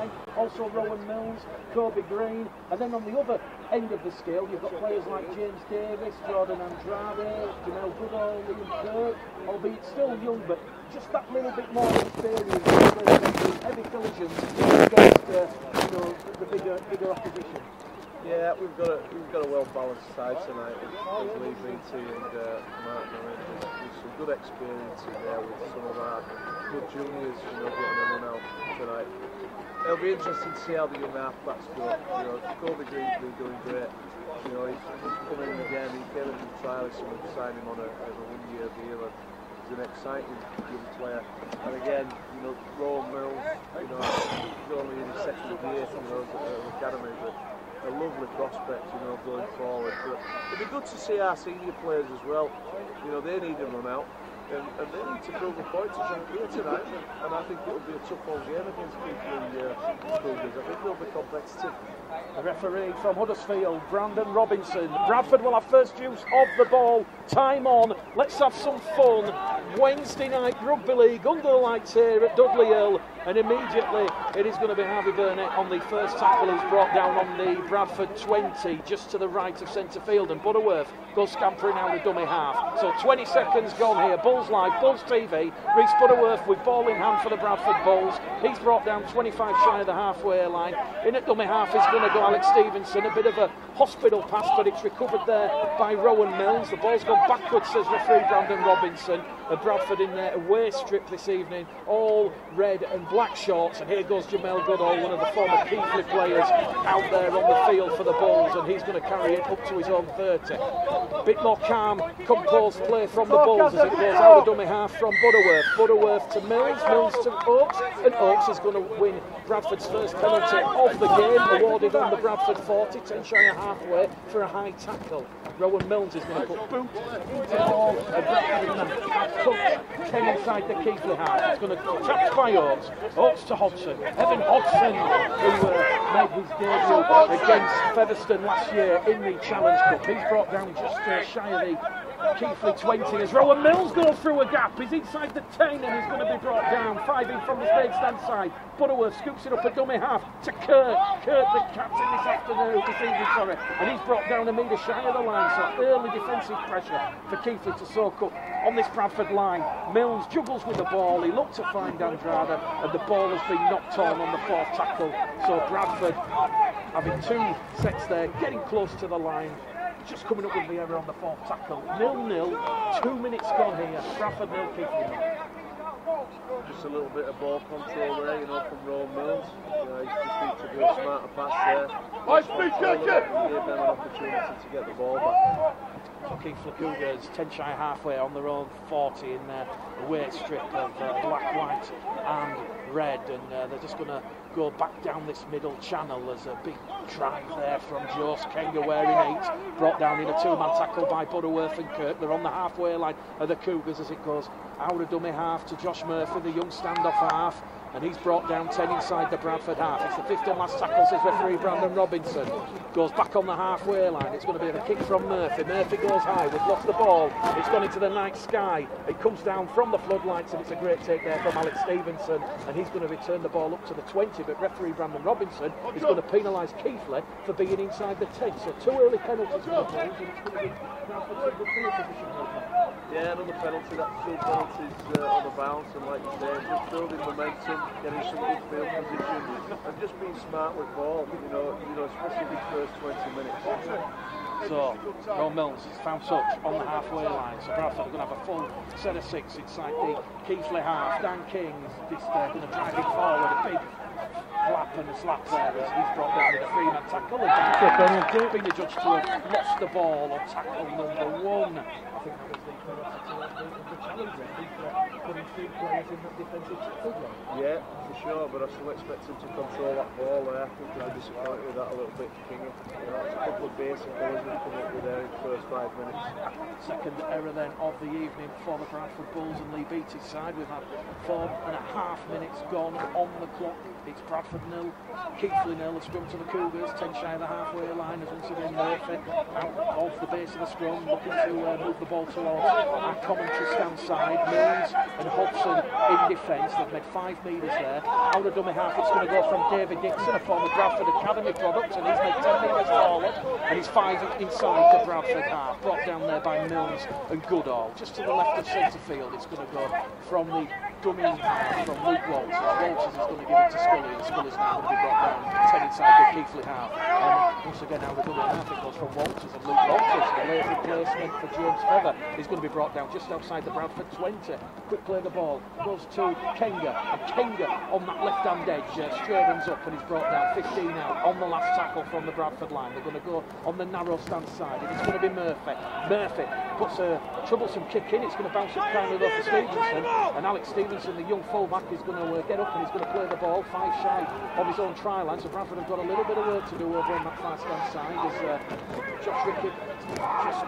line. Also Rowan Mills, Kobe Green, and then on the other end of the scale you've got players like James Davis, Jordan Andrade, Jamel Goodall, Liam Kirk, albeit still young, but just that little bit more experience, heavy collisions against the bigger opposition. Yeah, we've got a well-balanced side tonight with Lee Beattie and Mark Murray. There's some good experience in there with some of our good juniors, getting a run out tonight. It'll be interesting to see how the young half-backs go. Kobe Green's been doing great. He's coming in again. He came in from trial, someone signed him on a 1-year deal. And he's an exciting young player. And again, Rowan Mills, he's only in his second year, at the academy, but a lovely prospect, going forward. But it'd be good to see our senior players as well. They need to run out, and they need to prove a point to try and clear tonight. And I think it'll be a tough old game against Keighley Cougars. I think they'll be competitive. The referee from Huddersfield, Brandon Robinson. Bradford will have first use of the ball. Time on. Let's have some fun. Wednesday night rugby league under the lights here at Dudley Hill, and immediately it is going to be Harvey Burnett on the first tackle, who's brought down on the Bradford 20 just to the right of centre field, and Butterworth goes scampering out the dummy half. So 20 seconds gone here. Bulls Live, Bulls TV. Reece Butterworth with ball in hand for the Bradford Bulls. He's brought down 25 shy of the halfway line. In at dummy half is going to go Alex Stevenson. A bit of a hospital pass, but it's recovered there by Rowan Mills. The ball's gone backwards, says referee Brandon Robinson. Bradford in their away strip this evening, all red and black shorts, and here goes Jamel Goodall, one of the former Keighley players, out there on the field for the Bulls, and he's going to carry it up to his own 30. Bit more calm, composed play from the Bulls as it goes out of dummy half from Butterworth. Butterworth to Mills, Mills to Oakes, and Oakes is going to win Bradford's first penalty of the game, awarded on the Bradford 40, 10 shy of halfway for a high tackle. Rowan Mills is going to put boot into the ball, and Bradford touch 10 inside the Keighley half. It's going to trapped by Oakes. Oakes to Hodgson. Evan Hodgson, who made his debut against Featherstone last year in the Challenge Cup. He's brought down just shy of the Keighley 20 as Rowan Mills goes through a gap. He's inside the 10 and he's going to be brought down. 5 in from the stage stand side. Butterworth scoops it up a dummy half to Kirk. Kirk, the captain this evening, and he's brought down a metre shy of the line. So early defensive pressure for Keighley to soak up on this Bradford line. Mills juggles with the ball. He looked to find Andrade, and the ball has been knocked on the fourth tackle. So Bradford having 2 sets there, getting close to the line. Just coming up with the error on the fourth tackle. 0-0, 2 minutes gone here. Bradford 0, Keighley 0. Just a little bit of ball control there, from Rowan Mills. He just needs to do a smarter pass there. Give them an opportunity to get the ball back. So Keighley Cougars 10 shy halfway on their own 40 in their away strip of black, white and red, and they're just going to go back down this middle channel. There's a big drive there from Jose Kenga wearing 8, brought down in a 2-man tackle by Butterworth and Kirk. They're on the halfway line of the Cougars as it goes out of dummy half to Josh Murphy, the young standoff half, and he's brought down 10 inside the Bradford half. It's the 5th and last tackle, says referee Brandon Robinson. Goes back on the halfway line. It's going to be a kick from Murphy. Murphy goes high. We've lost the ball. It's gone into the night sky. It comes down from the floodlights, and it's a great take there from Alex Stevenson, and he's going to return the ball up to the 20, but referee Brandon Robinson is going to penalise Keighley for being inside the 10. So 2 early penalties for the Bulls, and it's going to be Bradford's good field position right now. Yeah, another penalty. That's 2 penalties on the bounce, and like you say, just building momentum, getting some good field position, and just being smart with ball, especially these first 20 minutes. So, Rowan Mills has found touch on the halfway line, so Bradford are going to have a full set of 6 inside the Keighley half. Dan King is going to drive it forward, a big flap and a slap there as he's brought down in a 3-man tackle, and Dan King being adjudged to have lost the ball on tackle number 1. I think that was the ferocity of the challenger, putting 3 players in that defensive tackle zone. Yeah, for sure, but I still expect him to control that ball there. I think they'll be disappointed with that a little bit, King. There's a couple of basic errors that come up with there in the first 5 minutes. Second error then of the evening for the Bradford Bulls and Lee Beattie's side. We've had 4.5 minutes gone on the clock. It's Bradford 0, Keighley 0. A scrum to the Cougars, 10 shy of the halfway line, as once again Murphy out of the base of the scrum, looking to move the ball towards our commentary stand side. Mills and Hudson in defence. They've made 5 metres there. Out of dummy half, it's going to go from David Dixon, a former Bradford Academy product, and he's made 10 metres forward, and he's 5 inside the Bradford half. Brought down there by Mills and Goodall. Just to the left of centre field, it's going to go from the dummy half from Luke Walters. Walters is going to give it to Scully, and Scully's now going to be brought down 10 inside the Keighley half. And once again, out of dummy half, it goes from Walters and Luke Walters. The late replacement for James Feather is going to be brought down just outside the Bradford 20. Quick play the ball, goes to Kenga, and Kenga on that left-hand edge straightens up, and he's brought down 15 out on the last tackle from the Bradford line. They're going to go on the narrow stand side, and it's going to be Murphy. Murphy puts a troublesome kick in. It's going to bounce up kindly though for Stevenson, and Alex Stevenson, the young fullback, is going to get up and he's going to play the ball 5 shy of his own try line. So Bradford have got a little bit of work to do over on that far stand side as Josh Rickett just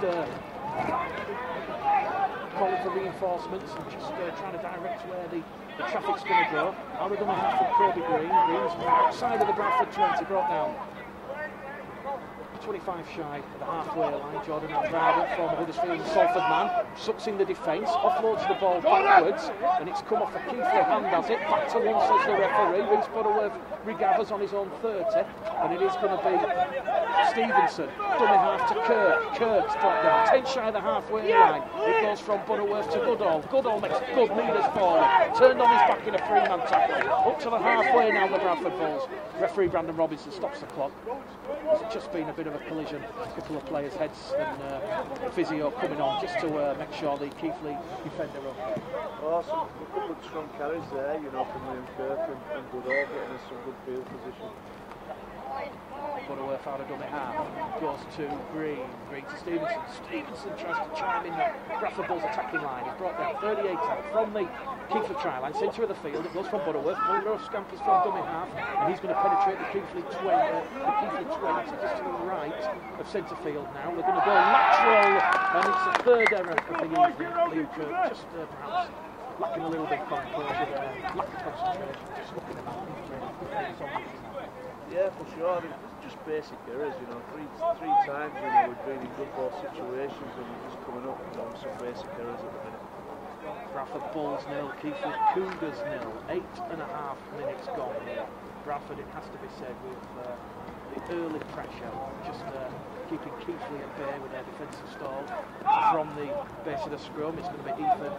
calling for reinforcements and just trying to direct where the traffic's going to go. Out of dummy half from Kirby Green. Green's outside of the Bradford 20, brought down 25 shy of the halfway line. Jordan Andrade, former Huddersfield and Salford man, sucks in the defence, offloads the ball backwards, and it's come off a Keighley hand, has it? Back to one, says the referee. Reece Butterworth regathers on his own 30, and it is going to be Stevenson, dummy half to Kirk. Kirk's dropped down 10 shy of the halfway line. It goes from Butterworth to Goodall. Goodall makes good metres forward, turned on his back in a 3-man tackle. Up to the halfway now, the Bradford Bulls. Referee Brandon Robinson stops the clock. It's just been a bit of a collision. A couple of players' heads and physio coming on just to make sure the Keighley defender up. Awesome. A couple of strong carries there, you know, from Liam Kirk and Goodall, getting us some good field position. Butterworth out of dummy half, goes to Green, Green to Stevenson. Stevenson tries to chime in the Bradford Bulls attacking line. He's brought down 38 out from the Keighley try line, centre of the field. It goes from Butterworth. Butterworth scampers from dummy half, and he's going to penetrate the Keighley 20 just to the right of centre field now. They're going to go lateral, and it's a third error of the evening. Just perhaps lacking a little bit of composure there, lack of concentration, just looking at that. Yeah, for sure. I mean, just basic errors, you know. Three times, you know, we've been in good ball situations and we're just coming up with some basic errors at the minute. Bradford Bulls 0, Keighley Cougars 0. 8.5 minutes gone here. Bradford, it has to be said, with the early pressure, just keeping Keighley at bay with their defensive stall. From the base of the scrum, it's going to be Ethan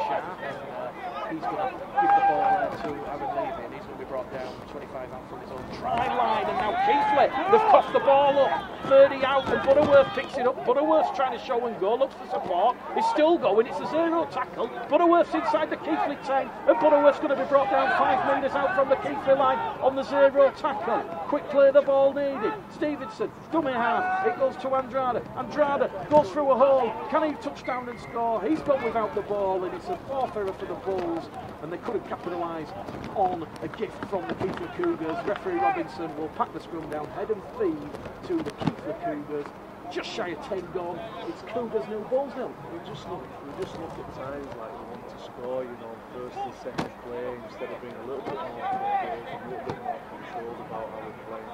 Sharp, and he's going to give the ball to Aaron Levy, and he's going to be brought down 25 out from his own try line. And now Keighley, they've coughed the ball up, 30 out, and Butterworth picks it up. Butterworth's trying to show and go, looks for support, he's still going, it's a 0 tackle. Butterworth's inside the Keighley 10, and Butterworth's going to be brought down 5 metres out from the Keighley line on the 0 tackle. Quick play, the ball needed. Stevenson, dummy half, it goes to Andrade. Andrade goes through a hole. Can he touch down and score? He's gone without the ball, and it's a fourth error for the Bulls, and they couldn't capitalise on a gift from the Keighley Cougars. Referee Robinson will pack the scrum down, head and feed to the Keighley Cougars. Just shy of 10 gone. It's Cougars 0, Bulls 0. We just look at times like we want to score, you know, first and second play, instead of being a little bit more composed, a little bit more controlled about how we're playing.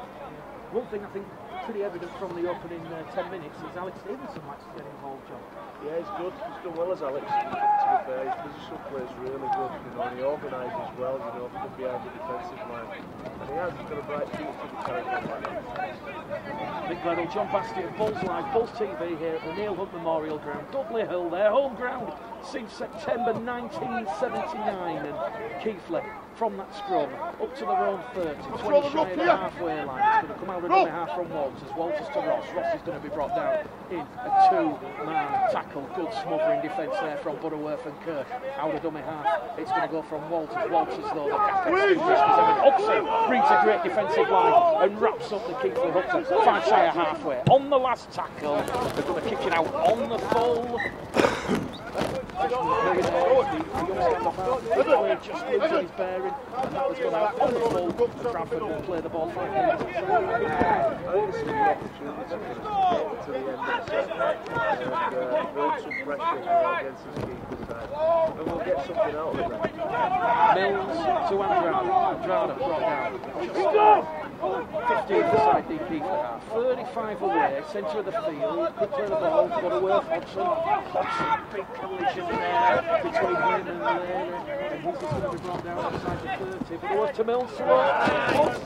One thing I think pretty evident from the opening 10 minutes is Alex Stevenson likes to get involved, John. Yeah, he's good. He's done well as Alex, to be fair. His positional play is really good, you know, and he organises well, you know, from behind the defensive line. And he has got a bright future to be carried on like that. Nick Gledall, John Bastian, Bulls Live, Bulls TV here at the Neil Hunt Memorial Ground. Dudley Hill, their home ground since September 1979, and Keighley from that scrum up to their own 30, 20 shy of the halfway line. It's going to come out of dummy half from Walters. Walters to Ross. Ross is going to be brought down in a 2-man tackle. Good smothering defence there from Butterworth and Kirk. Out of dummy half, it's going to go from Walters. Walters, though, the captain, Hudson brings a great defensive line and wraps up the Keighley Hudson. 5 shy of halfway. On the last tackle, they're going to kick it out on the full. Just losing his bearing, and that was gone out on the full. Bradford will play the ball 5 minutes. I think this is the opportunity to get to the end of the set and build some pressure against this keeper's side, and we'll get something out of it. Mills to Andrade. Andrade brought down. 15 inside the Keighley half. 35 away, centre of the field. Quick play the ball. Butterworth, Hodgson. Hodgson, big collision between him and Larry, and he's just going to be brought down outside the 30. But over to Mills to work.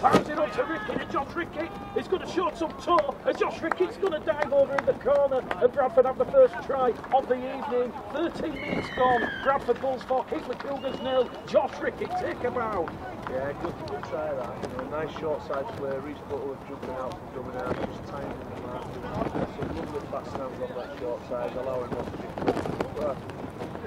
Passes it up to Ricky, and Josh Rickett is going to short some toe, and Josh Rickett's going to dive over in the corner, and Bradford have the first try of the evening. 13 minutes gone. Bradford Bulls 4, Keighley Cougars 0. Josh Rickett, take a bow. Yeah, good try that. You know, nice short side play. Reese Butler jumping out from coming out, just timing the mark. So lovely fast hands on that short side, allowing us to be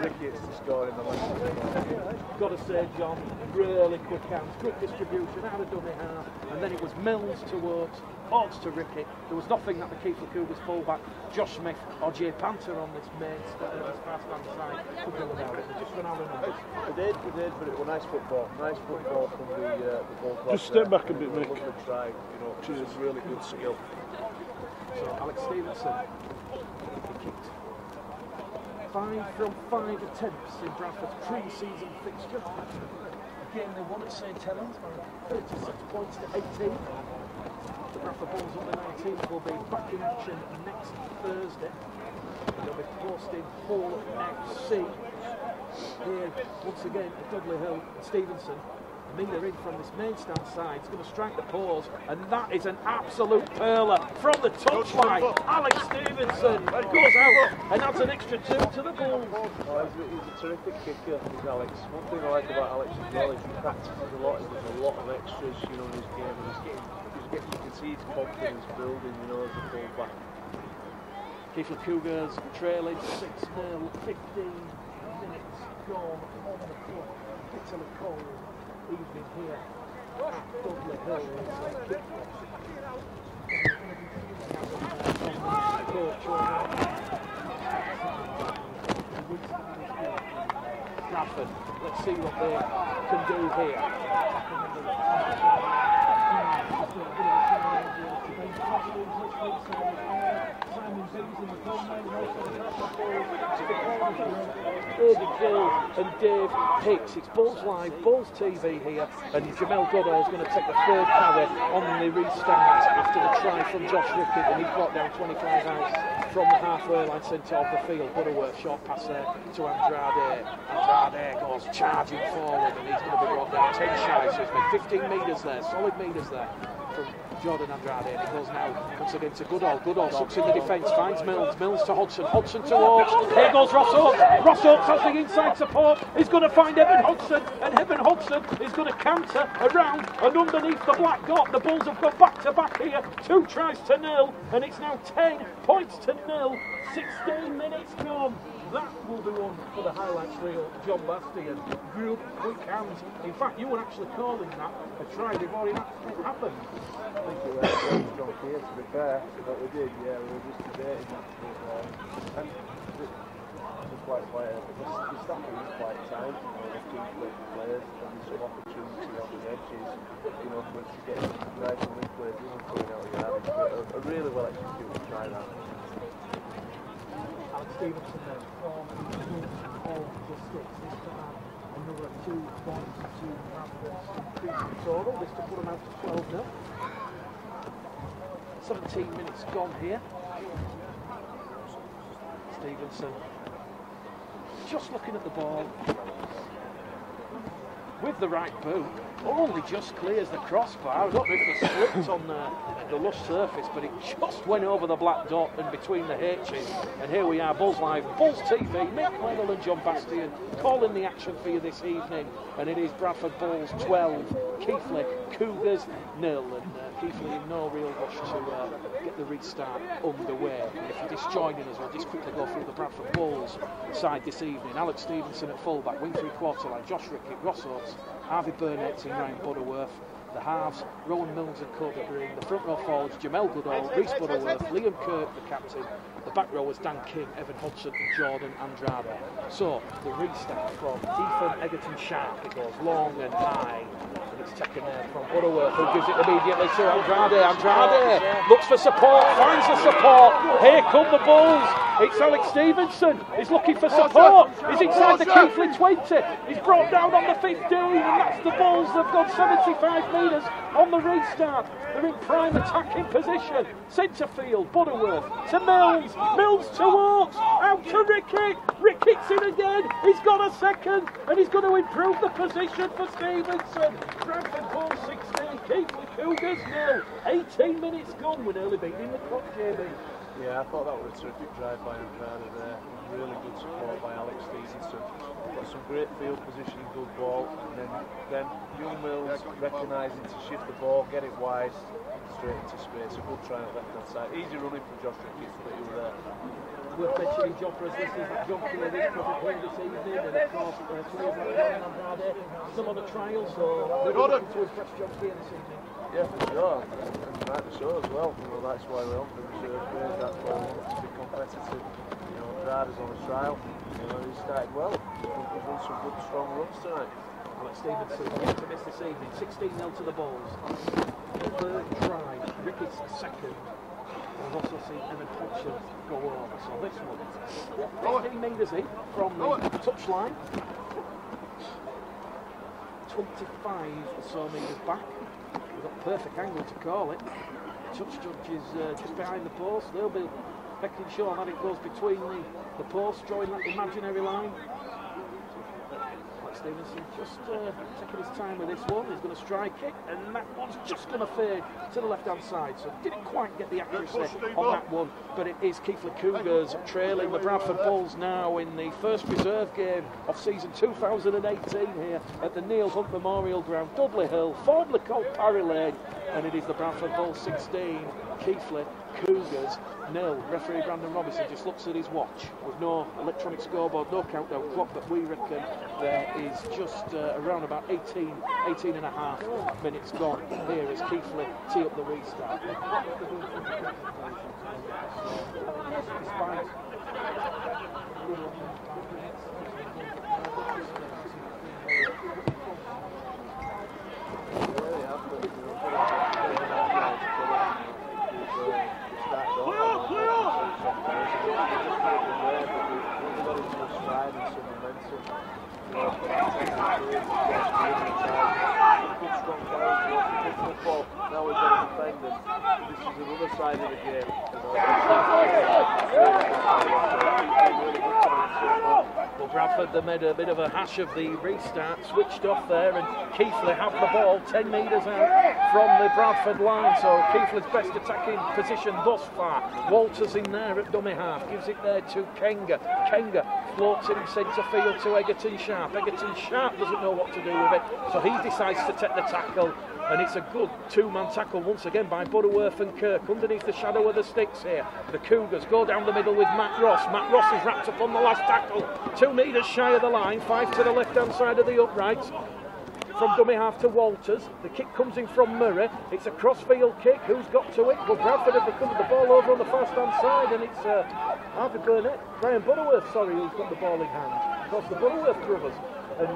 Rickett's to score in the left. Got to say, John, really quick hands, quick distribution out of dummy half, and then it was Mills to Oates to Rickett. There was nothing that the Keighley Cougars fullback, Josh Smith or Jay Panther on this this fast hand side could do without it. They just run out of numbers. They did, but it was nice football. Nice football from the ball club. Just step back a bit, Mick. Lovely try, you know, which is really good skill. So Alex Stevenson, he kicked 5 from 5 attempts in Bradford's pre-season fixture. Again, they won at St Helens by 36 points to 18. The Bradford Bulls under 19 will be back in action next Thursday. They'll be hosting Hull FC. Here, once again, at Dudley Hill, Stevenson. Miller in from this main stand side, he's going to strike the pause, and that is an absolute perler from the touchline. Alex Stevenson goes out and adds an extra 2 to the Bulls. Oh, he's a terrific kicker, is Alex. One thing I like about Alex as well is he practices a lot. He does a lot of extras, you know, in his game, and you can see his confidence building, you know, as a fullback. Keighley Cougars trailing 6-0, 15 minutes gone on the clock. Bitterly cold evening here at Dudley Hill. Bradford, let's see what they can do here. Aidan Gill and Dave Hicks. It's Bulls Live, Bulls TV here, and Jamel Goodall is going to take the third carry on the restart after the try from Josh Rickett, and he's brought down 25 out from the halfway line centre of the field. Butterworth, short pass there to Andrade. Andrade goes charging forward, and he's going to be brought down 10 shy, so he's made 15 metres there, solid metres there from Jordan Andrade, and it goes now once again to Goodall. Goodall sucks in the defence, finds Mills. Mills to Hodgson. Hodgson to Oates. Here goes Ross Oates. Ross Oates has the inside support. He's going to find Evan Hodgson, and Evan Hodgson is going to counter around and underneath the black dot. The Bulls have gone back to back here. 2 tries to 0, and it's now 10 points to 0. 16 minutes gone. That will be one for the highlights reel. John Bastian, good, quick hands. In fact, you were actually calling that a try before it happened. I think it was strong here, to be fair, but we did, yeah, we were just debating that. And it was quite the staffing is quite tight, you know, the two players, and some opportunity on the edges, you know, for us to get nice and weak players, you know, coming out of your hand. But a really well executed try that. Alex Stevenson then from all the sticks. This to add another 2 points to Bradford's increasing total. This to put them out to 12-0. 17 minutes gone here. Stevenson just looking at the ball with the right boot. Only just clears the crossbar. I don't know if it slipped on the lush surface, but it just went over the black dot and between the H's. And here we are, Bulls Live, Bulls TV, Mick Weddle and John Bastian calling the action for you this evening. And it is Bradford Bulls 12, Keighley Cougars 0. And Keighley in no real rush to get the restart underway. And if you're just joining us, we'll just quickly go through the Bradford Bulls side this evening. Alex Stevenson at fullback, wing 3/4 line, Josh Rickett, Ross Oates, Harvey Burnett and Ryan Butterworth. The halves, Rowan Mills and Kobe Green. The front row forwards, Jamel Goodall, Reese Butterworth, Liam Kirk, the captain. The back row was Dan King, Evan Hodgson and Jordan Andrade. So, the restart from Ethan Egerton Sharp. It goes long and high. And it's taken there from Butterworth, who gives it immediately to Andrade. Andrade looks for support, finds the support. Here come the Bulls. It's Alex Stevenson. He's looking for support. He's inside the Keighley 20. He's brought down on the 15, and that's the Bulls. They've gone 75 metres on the restart. They're in prime attacking position. Centre field, Butterworth to Mills. Mills to Oakes. Out to Rickett. Rickett's in again. He's got a second, and he's going to improve the position for Stevenson. Bradford Bulls 16, Keighley Cougars 0. 18 minutes gone. We're nearly beating the clock, JB. Yeah, I thought that was a terrific drive by Andrade there. Really good support by Alex Stevenson. Got some great field positioning, good ball, and then Hugh Mills recognising to shift the ball, get it wide, straight into space. A good try on the left hand side. Easy running from Josh Ricketts, but he was there. We're mentioning John for us listeners that John played this probably this evening, and of course players like John Andrade still on a trial, so we're looking to impress John's game this evening. Yeah, for sure, and right the show as well. You know, that's why we're on the reserve grade, that's why we want to be competitive. You know, Andrade's on a trial, you know, he started well. He's done some good strong runs tonight. Alex Stevenson yet to miss this evening, 16-0 to the Bulls. Third try, Rickett's second. We've also seen Evan Thompson go over. So this one, 15 metres in from the touchline. 25 or so metres back. We've got perfect angle to call it. Touch judge is just behind the post. They'll be making sure that it goes between the post, drawing that imaginary line. Stevenson just taking his time with this one. He's going to strike it, and that one's just going to fade to the left-hand side. So didn't quite get the accuracy on that one, but it is Keighley Cougars trailing the Bradford Bulls now in the first reserve game of season 2018 here at the Neil Hunt Memorial Ground, Dudley Hill, formerly called Parry Lane, and it is the Bradford Bulls 16, Keighley Cougars 0. Referee Brandon Robinson just looks at his watch with no electronic scoreboard, no countdown clock, but we reckon there is just around about 18 and a half minutes gone here as Keighley tee up the restart. Now we've got a defender. This is another side of the game. Well, Bradford, they made a bit of a hash of the restart, switched off there, and Keighley have the ball 10 metres out from the Bradford line. So Keighley's best attacking position thus far. Walters in there at dummy half, gives it there to Kenga. Kenga floats in centre field to Egerton Sharp. Egerton Sharp doesn't know what to do with it, so he decides to take the tackle. And it's a good two-man tackle once again by Butterworth and Kirk underneath the shadow of the sticks here. The Cougars go down the middle with Matt Ross. Matt Ross is wrapped up on the last tackle. 2 metres shy of the line, 5 to the left-hand side of the uprights. From dummy half to Walters. The kick comes in from Murray. It's a cross-field kick. Who's got to it? Well, Bradford have recovered the ball over on the fast-hand side, and it's Harvey Burnett, Brian Butterworth, sorry, who's got the ball in hand. Of course, the Butterworth brothers. And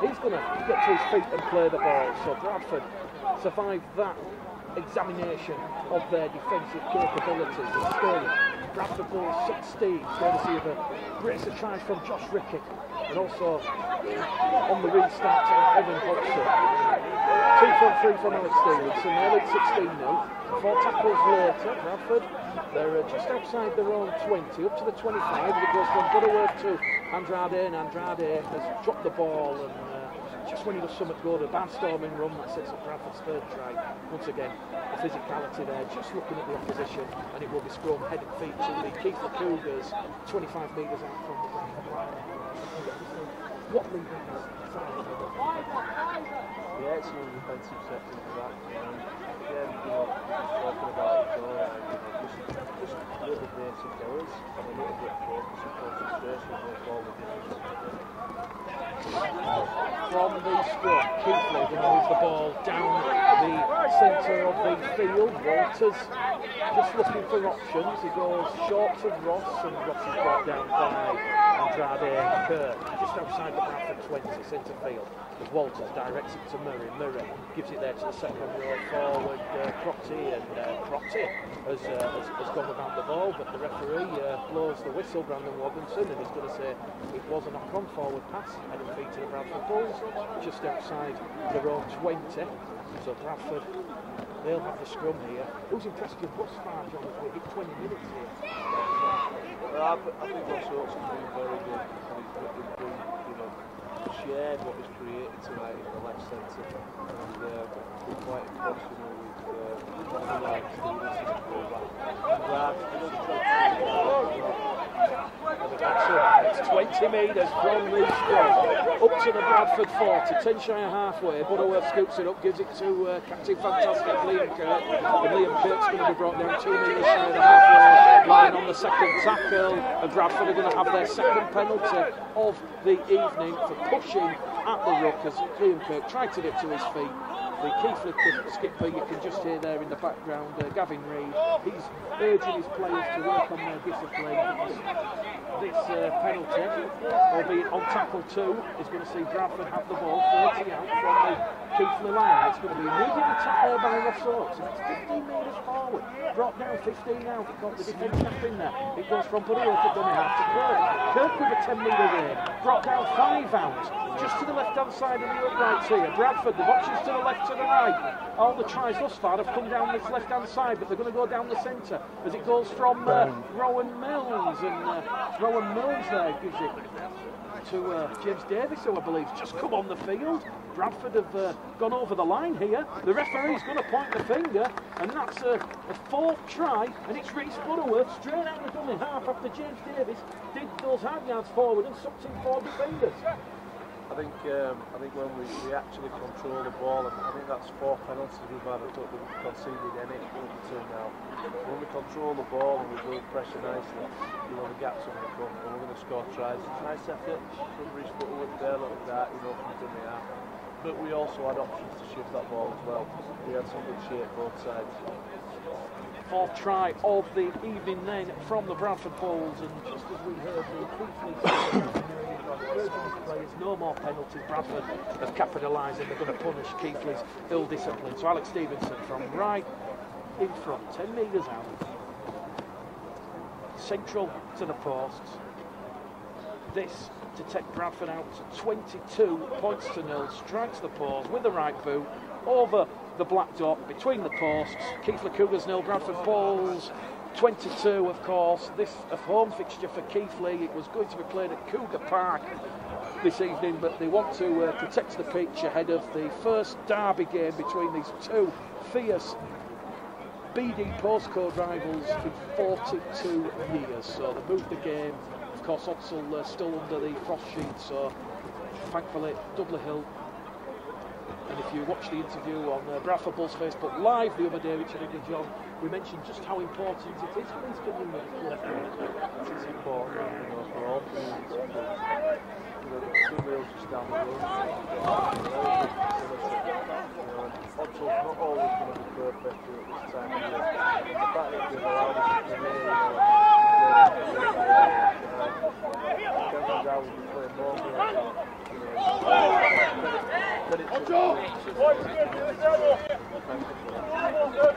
he's going to get to his feet and play the ball. So Bradford survived that examination of their defensive capabilities. And still, Bradford Bulls 16, courtesy of a brace of tries from Josh Rickett, and also on the restart Evan Hudson. 2 from 3 from Alex Stevenson. They lead 16 now. 4 tackles later, Bradford, they're just outside their own 20, up to the 25, and it goes from Butterworth to Andrade, and Andrade has dropped the ball, and just when he does something good, a barnstorming run that sets up Bradford's third try. Once again, the physicality there, just looking at the opposition, and it will be scrum head and feet to the Keighley Cougars, 25 metres out from the Bradford line. What lead is yeah, it's an defensive sector for that. Again, you know, talking about it, just little basic errors and a little bit of focus and concentration will fall the difference. From the scrum, Keighley going to move the ball down the centre of the field. Walters just looking for options. He goes short to Ross, and Ross is brought down by Andrade Kirk, just outside the Bradford 20, centre field. As Walters directs it to Murray. Murray gives it there to the second row forward, Crotty, and Crotty has gone without the ball, but the referee blows the whistle, Brandon Robinson, and he's going to say it was a knock-on forward pass, heading feet to the Bradford Bulls, just outside the row 20. So Bradford, they'll have the scrum here. Who's impressed you thus far, John, as we hit 20 minutes here? I think all sorts have been very good. They've been, shared what was created tonight in the left centre, and been quite impressed, with the line Stevenson and fullback. I'm glad. It's 20 metres from the scrum up to the Bradford 40, 10 shy of halfway. Butterworth scoops it up, gives it to Captain Fantastic Liam Kirk, and Liam Kirk's going to be brought down 2 metres shy of the halfway line on the second tackle, and Bradford are going to have their second penalty of the evening for pushing at the ruck as Liam Kirk tried to get to his feet. The Keighley skipper, you can just hear there in the background, Gavin Reid, he's urging his players to work on their discipline, because this penalty, albeit on tackle 2, is going to see Bradford have the ball 30 out from the Keighley line. It's going to be immediately tapped there by Ross Oates, and it's 15 metres forward, brought down 15 out, it got the defence gap in there, it goes from Butterworth at dummy half to Kirk. Kirk with a 10-metre gain, brought down 5 out, just to the left-hand side of the uprights here. Bradford, the watches to the left, to the right. All the tries thus far have come down this left-hand side, but they're going to go down the centre as it goes from Rowan Mills, and Rowan Mills there gives it to James Davis, who I believe just come on the field. Bradford have gone over the line here. The referee's going to point the finger, and that's a 4th try, and it's Reece Butterworth straight out the dummy half after James Davis did those hard yards forward and sucked in 4 defenders. I think when we actually control the ball, I think that's 4 penalties we've had. I thought we've conceded any up to now. When we control the ball and we build pressure nicely, the gaps on the front, and we're going to score tries. It's a nice effort from Reece Butterworth there, look at that, from the half. But we also had options to shift that ball as well. We had some good shape both sides. 4th try of the evening then from the Bradford Bulls, and just as we heard the Keighley players, no more penalties. Bradford have capitalised, and they're going to punish Keighley's ill discipline. So Alex Stevenson from right in front, 10 metres out, central to the posts. This to take Bradford out to 22 points to 0. Strikes the post with the right boot over the black dot between the posts. Keighley Cougars 0, Bradford Bulls 22. Of course, this a home fixture for Keighley. It was going to be played at Cougar Park this evening, but they want to protect the pitch ahead of the first derby game between these two fierce BD postcode rivals in 42 years. So they moved the game. Of course, Odsal still under the frost sheet, so thankfully Dudley Hill. And if you watch the interview on Bradford Bulls Facebook Live the other day, which I did with John, we mentioned just how important it is for these communities. It's important, for all communities. Two wheels just down the road. Obviously, not always going to be perfect at this time of year. The fact that they've allowed us to play, Kevin will be playing more games.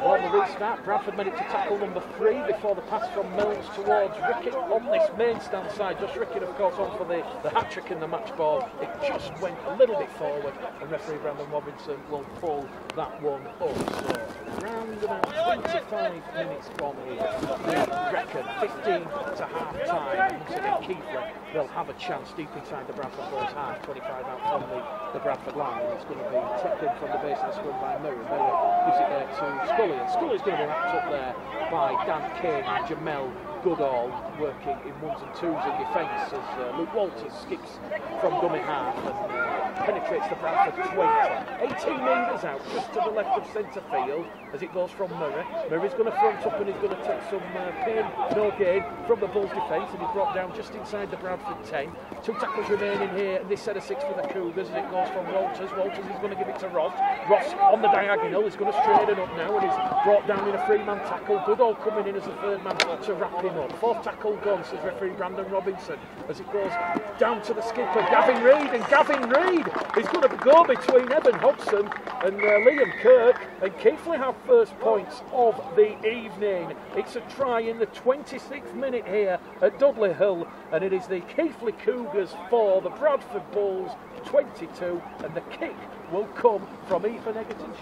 On the restart, Bradford managed to tackle number 3 before the pass from Mills towards Rickett on this main stand side. Just Rickett, of course, on for the hat-trick in the match ball. It just went a little bit forward, and referee Brandon Robinson will pull that one up. So, round about 25 minutes gone here. We reckon 15 to half-time. Once again, Keighley, they'll have a chance deep inside the Bradford Bulls half, 25 out from the Bradford line. And it's going to be taken from the base of the scrum by Murray. Murray gives it there to Scully, and Scully's going to be wrapped up there by Dan Kane and Jamel Goodall working in ones and twos in defence as Luke Walters skips from dummy half and penetrates the Bradford 20. 18 metres out, just to the left of centre field as it goes from Murray. Murray's going to front up and he's going to take some pain, no gain, from the Bulls defence, and he's brought down just inside the Bradford 10. 2 tackles remaining here, and this set of 6 for the Cougars as it goes from Walters. Walters is going to give it to Ross. Ross on the diagonal, he's going to straighten up now, and he's brought down in a 3-man tackle. Goodall coming in as the 3rd man to wrap him up. 4th tackle gone, says referee Brandon Robinson, as it goes down to the skipper, Gavin Reid, and Gavin Reid is going to go between Evan Hodgson and Liam Kirk, and Keighley have first points of the evening. It's a try in the 26th minute here at Dudley Hill, and it is the Keighley Cougars 4, the Bradford Bulls 22, and the kick will come from Ethan Egerton.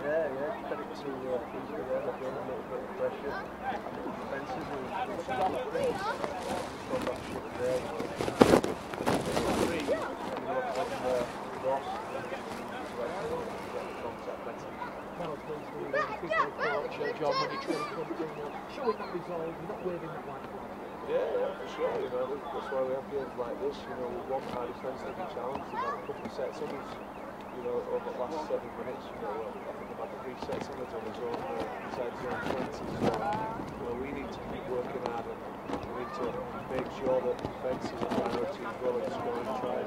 Yeah, credit to Keighley there, they've done a little bit of pressure. Defensively, we've done some good things. Got that shot there. Ross, contact better. John, when you're trying to come through, showing that resolve, you're not waving that white flag. Yeah, for sure, you know, that's why we have games like this, you know, we want our defence to be challenged, and a couple of sets on us, you know, over the last 7 minutes, you know, I think they've had 3 sets on us on his own, inside zone 20, so, you know, we need to keep working hard, and we need to make sure that defence is a priority as well as scoring tries.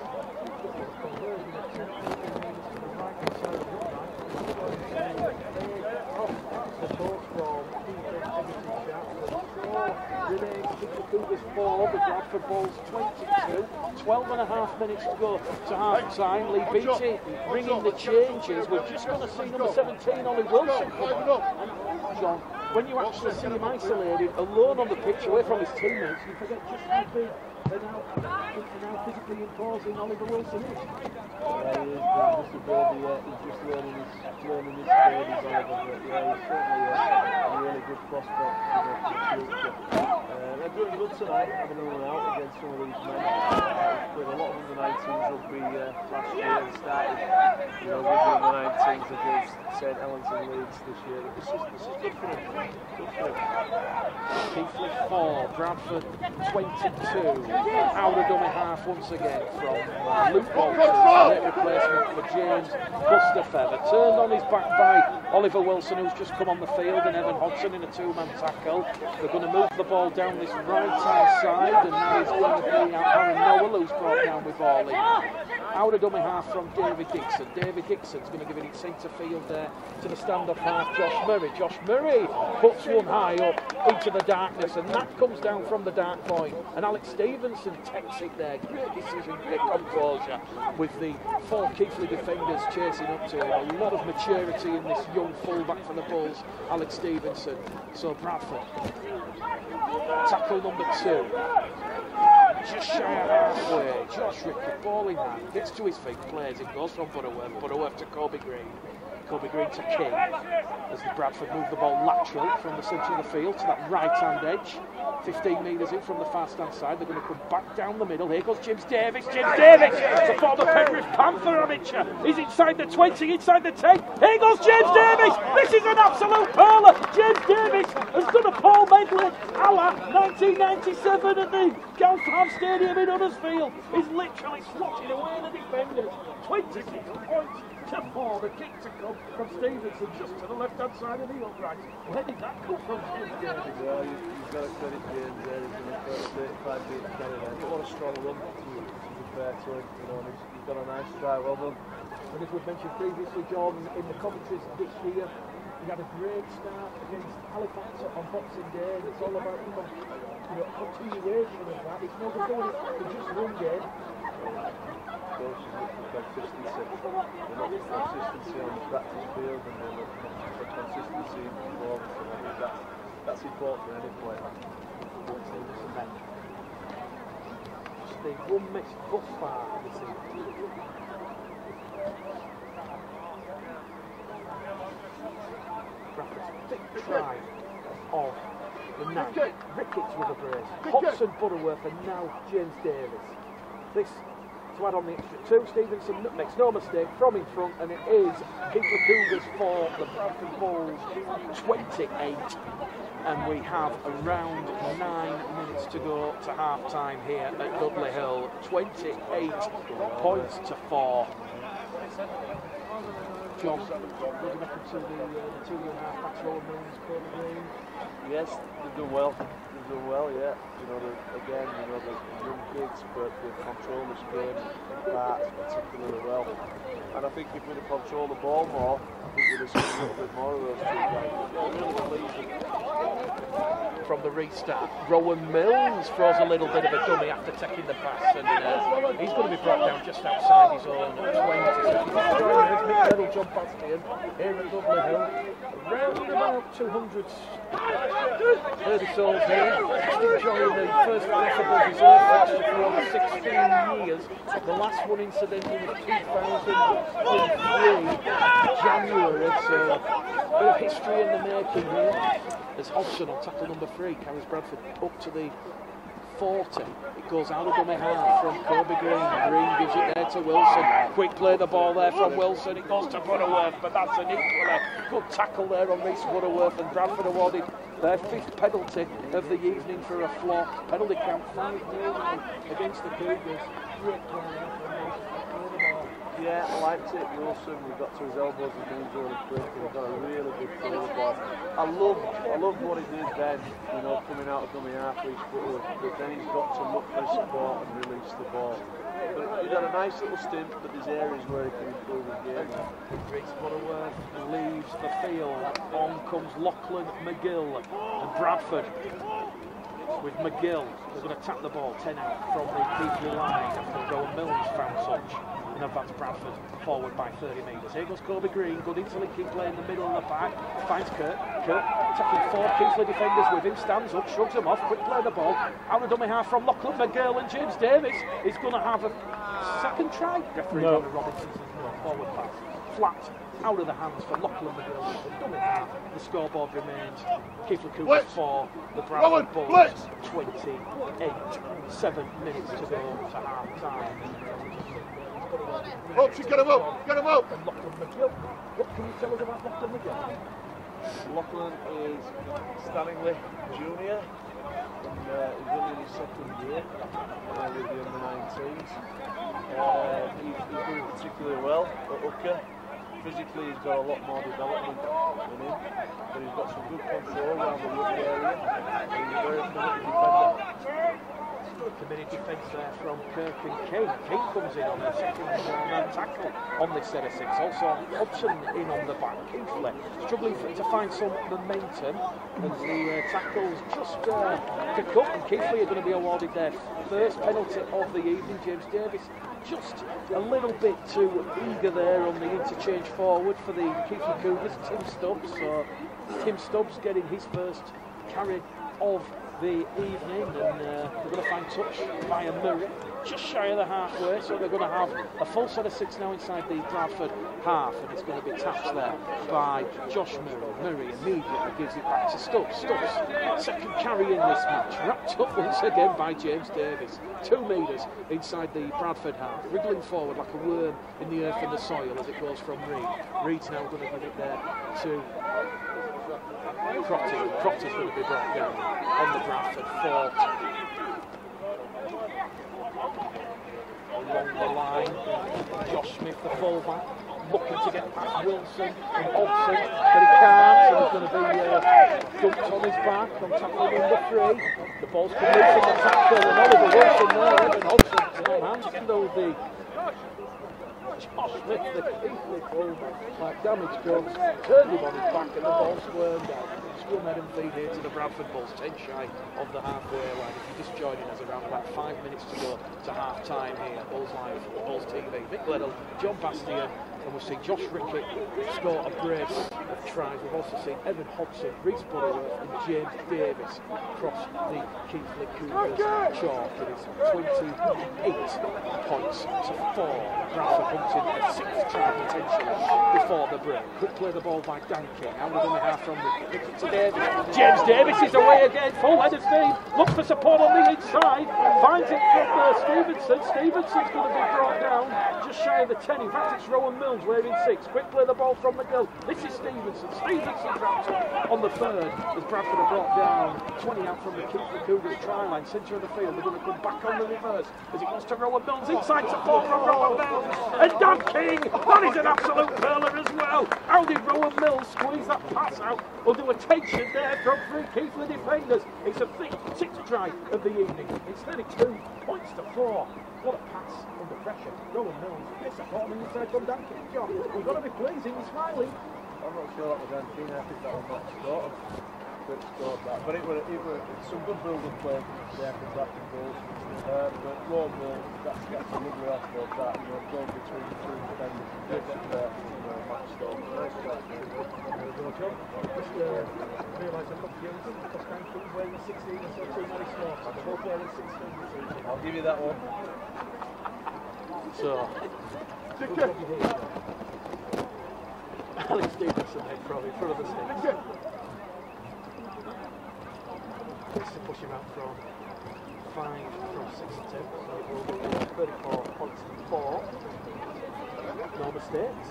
Cougars 4, the Bradford Bulls 22, 12.5 minutes to go to half time. Lee Beattie bringing the changes. We're just going to see number 17, Ollie Wilson, come on. And John, when you actually see him isolated, alone on the pitch, away from his teammates, you forget just how big and how physically imposing Oliver Wilson is. Yeah, he is just a baby, he's just learning his stages, Oliver, but yeah, he's certainly a really good prospect for the future. They're doing good tonight, having a run out against some of these men. Played a lot of under-19s rugby last year and started, you know, with the under-19s against St Helens and Leeds this year. This is good for them. Good for them. Keighley 4, Bradford 22. Out of dummy half once again from Luke Walters. Late replacement for James Bustafeather. Turned on his back by Oliver Wilson, who's just come on the field, and Evan Hodgson in a 2-man tackle. They're going to move the ball down this right-hand side, and now he's going to be Aaron Noel, who's brought down with ball in. Out of dummy half from David Dixon. David Dixon's going to give it in centre field there to the stand-up half, Josh Murray. Josh Murray puts one high up into the darkness, and that comes down from the dark point. And Alex Stevenson takes it there. Great decision, great composure, with the 4 Keighley defenders chasing up to him. A lot of maturity in this young fullback for the Bulls, Alex Stevenson. So Bradford, tackle number 2. Just shy of halfway, Josh Rickett, ball in hand, gets to his feet, plays it, goes from Butterworth to Kobe Green. Kobe Green to King, as the Bradford move the ball lateral from the centre of the field to that right-hand edge. 15 metres in from the fast-hand side, they're going to come back down the middle. Here goes James Davis, the former Penrith Panther amateur. He's inside the 20, inside the 10. Here goes James Davis, this is an absolute hurler. James Davis has done a Paul Medley a la 1997 at the Galfam Stadium in Huddersfield. He's literally swatting away the defenders. 26 points to 4, the kick to come from Stevenson just to the left-hand side of the upright. Where did that come from, James Davis? Well, you've got to credit James there, he's done a 35 beat carry there. But what a strong run, to be fair to him, you know, and he's got a nice try, well done. And as we've mentioned previously, Jordan, in the commentaries this year, he had a great start against Halifax on Boxing Day, and it's all about continuation of that. It's not just doing it for just one game. Coaches look for consistency. They look for consistency on the practice field, and they look for consistency in performance, and I think that's important for any player. Just the one missed thus far this evening. Bradford's 5th try of the night. Ricketts with a brace. Hodgson, Butterworth, and now James Davis. This to add on the extra 2. Stevenson makes no mistake from in front, and it is Keighley Cougars 4, the Bradford Bulls 28. And we have around 9 minutes to go to half time here at Dudley Hill. 28 points to 4. John, looking back to the 2.5 backs, Rowan Mills, Corbin Green. Yes, they've done well. They've done well, yeah. You know, again, you know, the young kids, but they've controlled this game particularly well. And I think if we'd have controlled the ball more, I think we'd have seen a little bit more of those 2 guys. Really believe from the restart. Rowan Mills throws a little bit of a dummy after taking the pass, and he's going to be brought down just outside his own 20. Little John Bastian here at Dudley Hill. Around about 200 souls here. Just enjoying the first Bradford Bulls reserve fixture for over 16 years. The last one incidentally was 2003 January, so a bit of history in the making here. As Hodgson on tackle number 3 carries Bradford up to the 40. It goes out of dummy half from Kobe Green. Green gives it there to Wilson. Quick play the ball there from Wilson. It goes to Butterworth, but that's an equally good tackle there on Reese Butterworth, and Bradford awarded their 5th penalty of the evening for a flop. Penalty count 5-0 against the Cougars. Great play. Yeah, I liked it. Wilson, we got to his elbows and knees really quick, and he got a really good play of the ball. I love what he did then, you know, coming out of dummy half, but then he's got to look for support and release the ball. But he's had a nice little stint, but there's areas where he can improve the game. Reese Butterworth leaves the field. On comes Lachlan McGill, and Bradford with McGill. They're going to tap the ball 10 out from the Keighley line after Rowan Mills found touch. And advance Bradford forward by 30 metres. Here goes Kobe Green, good interlinking play in the middle of the pack. Finds Kurt. Kurt tackling 4 Keighley defenders with him, stands up, shrugs them off, quick play the ball. Out of dummy half from Lachlan McGill, and James Davis is going to have a second try. Referee Donna Robinson says no, forward pass. Flat, out of the hands for Lachlan McGill. Dummy half, the scoreboard remains Keighley Cougars 4, the Bradford Bulls 28. 7 minutes to go to half time. Oh, she's got him up! Get him up! And Lachlan McGill. What can you tell us about Lachlan McGill? Lachlan is Stanley Junior, and he's only in his 2nd year with the under-19s. He's doing particularly well at hooker. Physically, he's got a lot more development than him, but he's got some good control around the ruck area, and he's a very committed defender. Committed defence there from Kirk and Kane. Kane comes in on a second man tackle on this set of 6. Also Hudson in on the back. Keighley struggling to find some momentum as the tackles just pick up, and Keighley are going to be awarded their 1st penalty of the evening. James Davis just a little bit too eager there on the interchange forward for the Keighley Cougars. Tim Stubbs, so Tim Stubbs getting his 1st carry of the evening, and they're going to find touch by a Murray just shy of the halfway, so they're going to have a full set of 6 now inside the Bradford half, and it's going to be tapped there by Josh Murray. Murray immediately gives it back to Stubbs. Stubbs, 2nd carry in this match, wrapped up once again by James Davis. 2 metres inside the Bradford half, wriggling forward like a worm in the earth and the soil as it goes from Reed. Reed's now going to give it there to Crotty. Crotty's going to be brought down on the Bradford 40. Along the line, Josh Smith, the fullback, looking to get past Wilson and Hobson, but he can't, so he's going to be dumped on his back on tackle number 3. The ball's come loose in the tackle, and Oliver Wilson there, and Hobson handled the Josh Smith, the Keighley fullback, like damage goods, turned him on his back, and the ball squirmed out. Scrum head and feed here to the Bradford Bulls, 10 shy of the halfway line. If you're just joining us, around about 5 minutes to go to half time here. Bulls Live, Bulls TV. Mick Liddell, John Bastian, And we've seen Josh Rickett score a brace of tries. We've also seen Evan Hodgson, Reece Butterworth and James Davis cross the Keighley Cougars chalk. It is 28 points to 4. Bradford hunting a 6th try potentially before the break. Quick play the ball by Dan King. Out within the half from the to Davis. James Davis is away again. Full head of steam. Looks for support on the inside. Finds it from Stevenson. Stevenson's going to be brought down just shy of the 10. In fact, it's Rowan Mills wearing 6. Quick play the ball from McGill. This is Stevenson. Stevenson drops it on the 3rd as Bradford are brought down. 20 out from the Keighley Cougars try line. Centre of the field. They're going to come back on the reverse as it goes to Rowan Mills. Inside support from Rowan Mills. And Dan King. That is an absolute curler as well. How did Rowan Mills squeeze that pass out under a tension there from 3 Keighley defenders? It's a 6th try of the evening. It's 32 points to 4. What a pass under pressure. Rowan Mills. It's a ball inside from Dan King. John, we've got to be pleasing and smiling. I'm not sure that was Dan King. I think that was not scored. But it was some good build-up play there from Bradford Bulls. But Rowan Mills, that's a lovely off of that, going between the 2 defenders. Good match stall. Nice job. John, just realised I'm confused. Because Dan King's wearing 16 and so 2 Mary Small. They're both wearing 16 this evening. I'll give you that one. So, Alex Stevenson head from in front of the sticks. Gets to push him out from 5 from 6 to 2. So it will be 34 points to 4. No mistakes.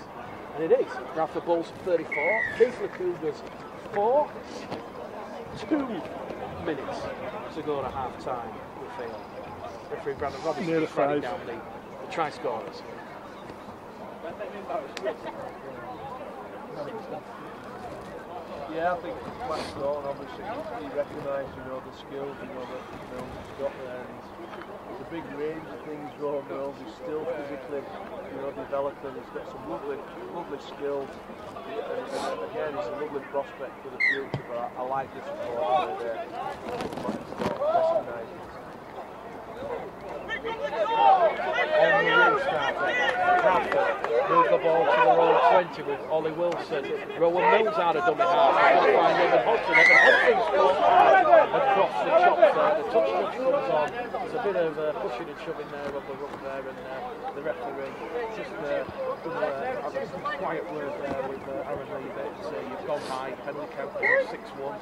And it is. Bradford Bulls 34. Keighley Cougars 4. 2 minutes to go to half time, we feel. Referee Brandon Robinson is writing down the try scorers. Yeah, I think Matt Thornton obviously he recognised, the skills, that he's got there. And there's a big range of things Rowan Mills. He's still physically, developing. He's got some lovely skills. And again, he's a lovely prospect for the future. But I like the support there. Matt Thornton recognising. On the restart there, Bradford move the ball to the roll 20 with Ollie Wilson. Rowan Mills out of dummy half. He's going to find Evan Hodgson. Evan Hodgson scores across the chops there. The touch comes on. There's a bit of pushing and shoving there on the run there, and the referee just having some quiet word there with Aaron Lee that you've gone high. Penalty count 6-1.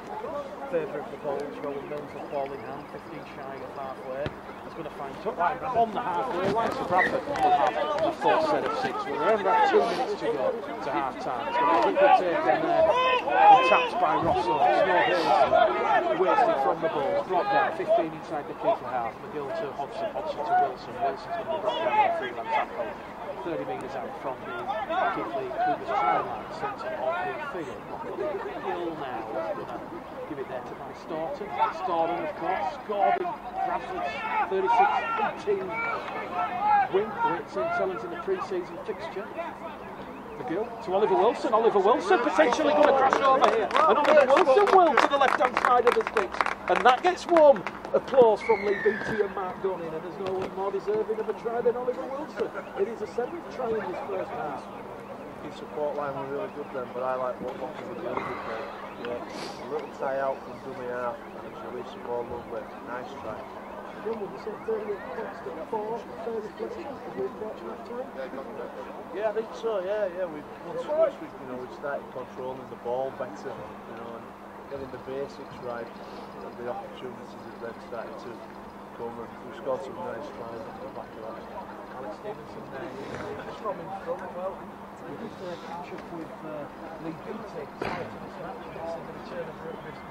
Favour of the Bulls. Rowan Mills will fall in hand, 15 shy of halfway. He's going to find tuck line on the halfway line. So Bradford will have a full set of 6. We're around about 2 minutes to go to half time. It's going to quickly take in there and tapped by Rosso. Snow Hills wasted from the ball. Brought down 15 inside the Keighley half. McGill to Hodgson. Hodgson to Wilson. Wilson's going to be brought down on a 3-man tackle. 30 metres out from the Keighley Cougars try line, centre of the field. McGill now is going to give it there to Mike Staunton. Staunton, of course, scored in Bradford's 36-18 win with St Helens in the pre-season fixture. McGill to Oliver Wilson. Oliver Wilson potentially going to crash over here. And Oliver Wilson will to the left-hand side of the sticks. And that gets warm applause from Lee Beattie and Mark Dunning. And there's no one more deserving of a try than Oliver Wilson. It is a 7th try in his first half. His support line were really good then, but I like what Watson was doing with them. A little tie out from dummy half, and it's released the ball lovely. Nice try. Would you say 38 points to 4, fair reflection as we've watched that time? Yeah, I think so, yeah. Once we started controlling the ball better, and getting the basics right, and the opportunities have then started to come, and we scored some nice tries on the back of that. Alex Stevenson there, just from in front, well, we just catch up with Lee Beattie prior to the snap. It's in the return of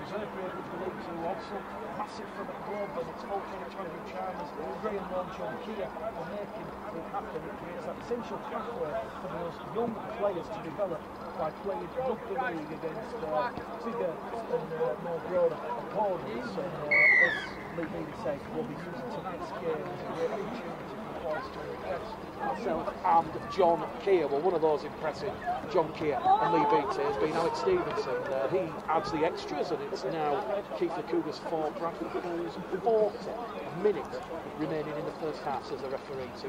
reserve grade with the League 2 also. Massive for the club, and it's all for the Champion Charmers. Graham Launch on Kia for making it happen. It creates that essential pathway for those young players to develop by playing rugby league against bigger and more broader opponents. And as Lee Beattie says, we'll be using tonight's game as a great opportunity for the boys to impress myself and John Keir. Well, one of those impressive John Keir and Lee Beattie has been Alex Stevenson. He adds the extras, and it's now Keighley Cougars 4, Bradford Bulls 40. A minute remaining in the first half, says the referee to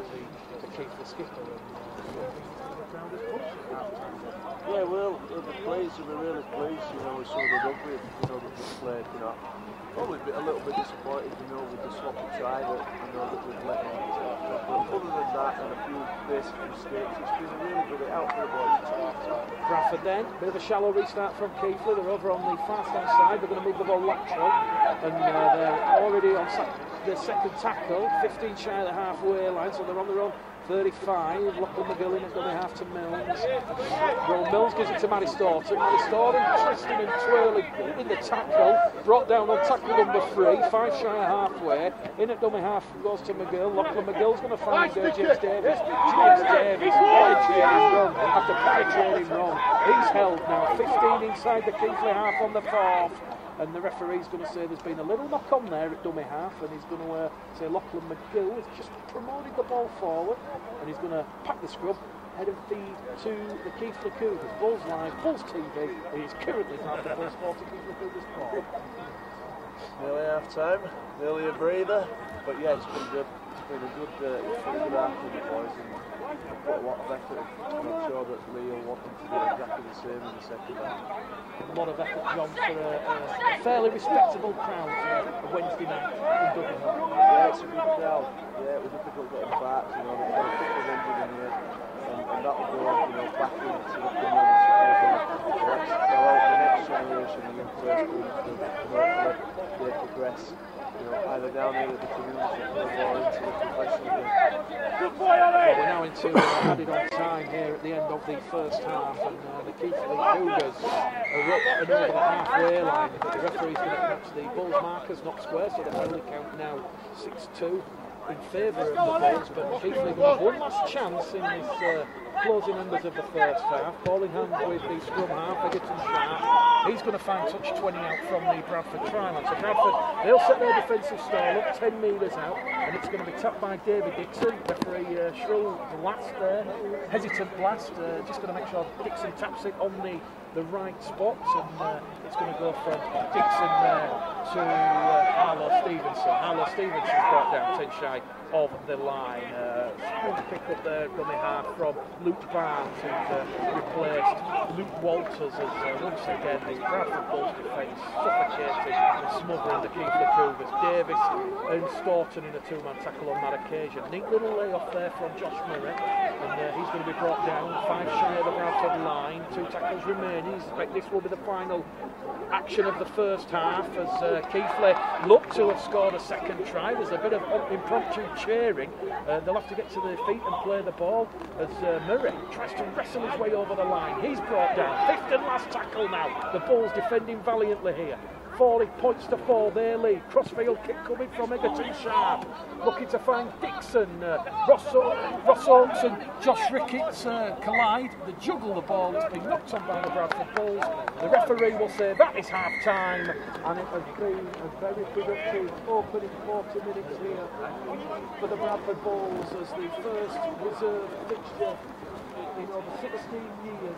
the Keighley skipper. And Yeah, well, the players are really pleased, you know, with some of the rugby, you know, that they've played, you know. Probably a little bit disappointed, you know, with the sloppy try that, you know, that we've let in. But other than that, and a few basic mistakes, it's been a really good out for the boys. Bradford then, bit of a shallow restart from Keighley. They're over on the far stand side. They're going to move the ball lateral, and they're already on the second tackle, 15 shy of the halfway line, so they're on their own 35. Lachlan McGill in at dummy half to Mills. Well, Mills gives it to Matty Staunton. Matty Staunton twisting and twirling in the tackle. Brought down on tackle number 3, 5 shy of halfway. In at dummy half goes to McGill. Lachlan McGill's going to find James Davis. James Davis penetrating wrong after penetrating wrong. He's held now. 15 inside the Keighley half on the 4th. And the referee's going to say there's been a little knock on there at dummy half, and he's going to say Lachlan McGill has just promoted the ball forward, and he's going to pack the scrub, head and feed to the Keighley Cougars. Bulls Live, Bulls TV. He is currently part of the Bulls 40 Keighley Cougars ball. Nearly half time, nearly a breather, but yeah, it's been good. It's been a good half for the boys, and put a lot of effort to make sure that Leo want them to do exactly the same in the second half. A lot of effort, John, for a fairly respectable crowd a Wednesday night in Dublin. Yeah, it's a good crowd. Yeah, it was difficult getting back, you know, they've got a couple of injured in here, and that will go, you know, back into the community support. They'll help the next generation of young players to, you know, they progress, you know, either down here at the community or into the professional game. We're now into added on time here at the end of the first half, and the Keighley Cougars are up and over the halfway line. But the referee's going to catch the Bulls markers, not square, so the penalty count now 6-2 in favour of the Bulls. But Keighley got one last chance in this closing numbers of the first half. Ball in hand with the scrum half, Egerton Sharp. He's going to find touch 20 out from the Bradford try line. So Bradford, they'll set their defensive stall up 10 metres out, and it's going to be tapped by David Dixon. Referee shrill blast there, hesitant blast, just going to make sure Dixon taps it on the right spot, and it's going to go from Dixon there to Harlow Stevenson. Harlow Stevenson's brought down 10 shy of the line. Good pick up there, dummy half from Luke Barnes, who's replaced Luke Walters as once again the Bradford Bulls defence suffocating and smothering the Keighley Cougars. Davis and Staunton in a two-man tackle on that occasion. Neat little layoff there from Josh Murray, and he's going to be brought down 5 shy of the Bradford line. 2 tackles remaining. I suspect this will be the final action of the first half as Keighley look to have scored a second try. There's a bit of impromptu cheering. They'll have to get to their feet and play the ball as Murray tries to wrestle his way over the line. He's brought down. 5th and last tackle now. The Bulls defending valiantly here. 40 points to 4, their lead. Crossfield kick coming from Egerton Sharp. Looking to find Dixon. Ross Oakes and Josh Ricketts collide. They juggle the ball. It's been knocked on by the Bradford Bulls. The referee will say that is half time. And it has been a very productive opening 40 minutes here for the Bradford Bulls as the first reserve fixture in over 16 years.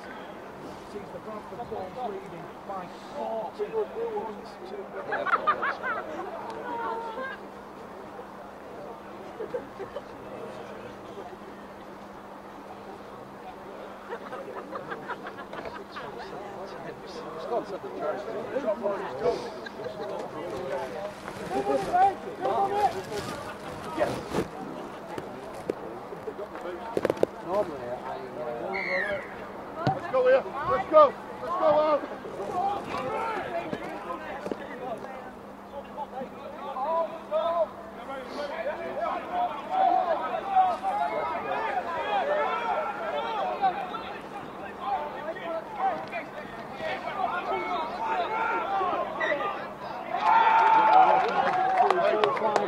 Sees the Bradford Bulls leading by 40 points to normally let's go here. Let's go. Let's go out.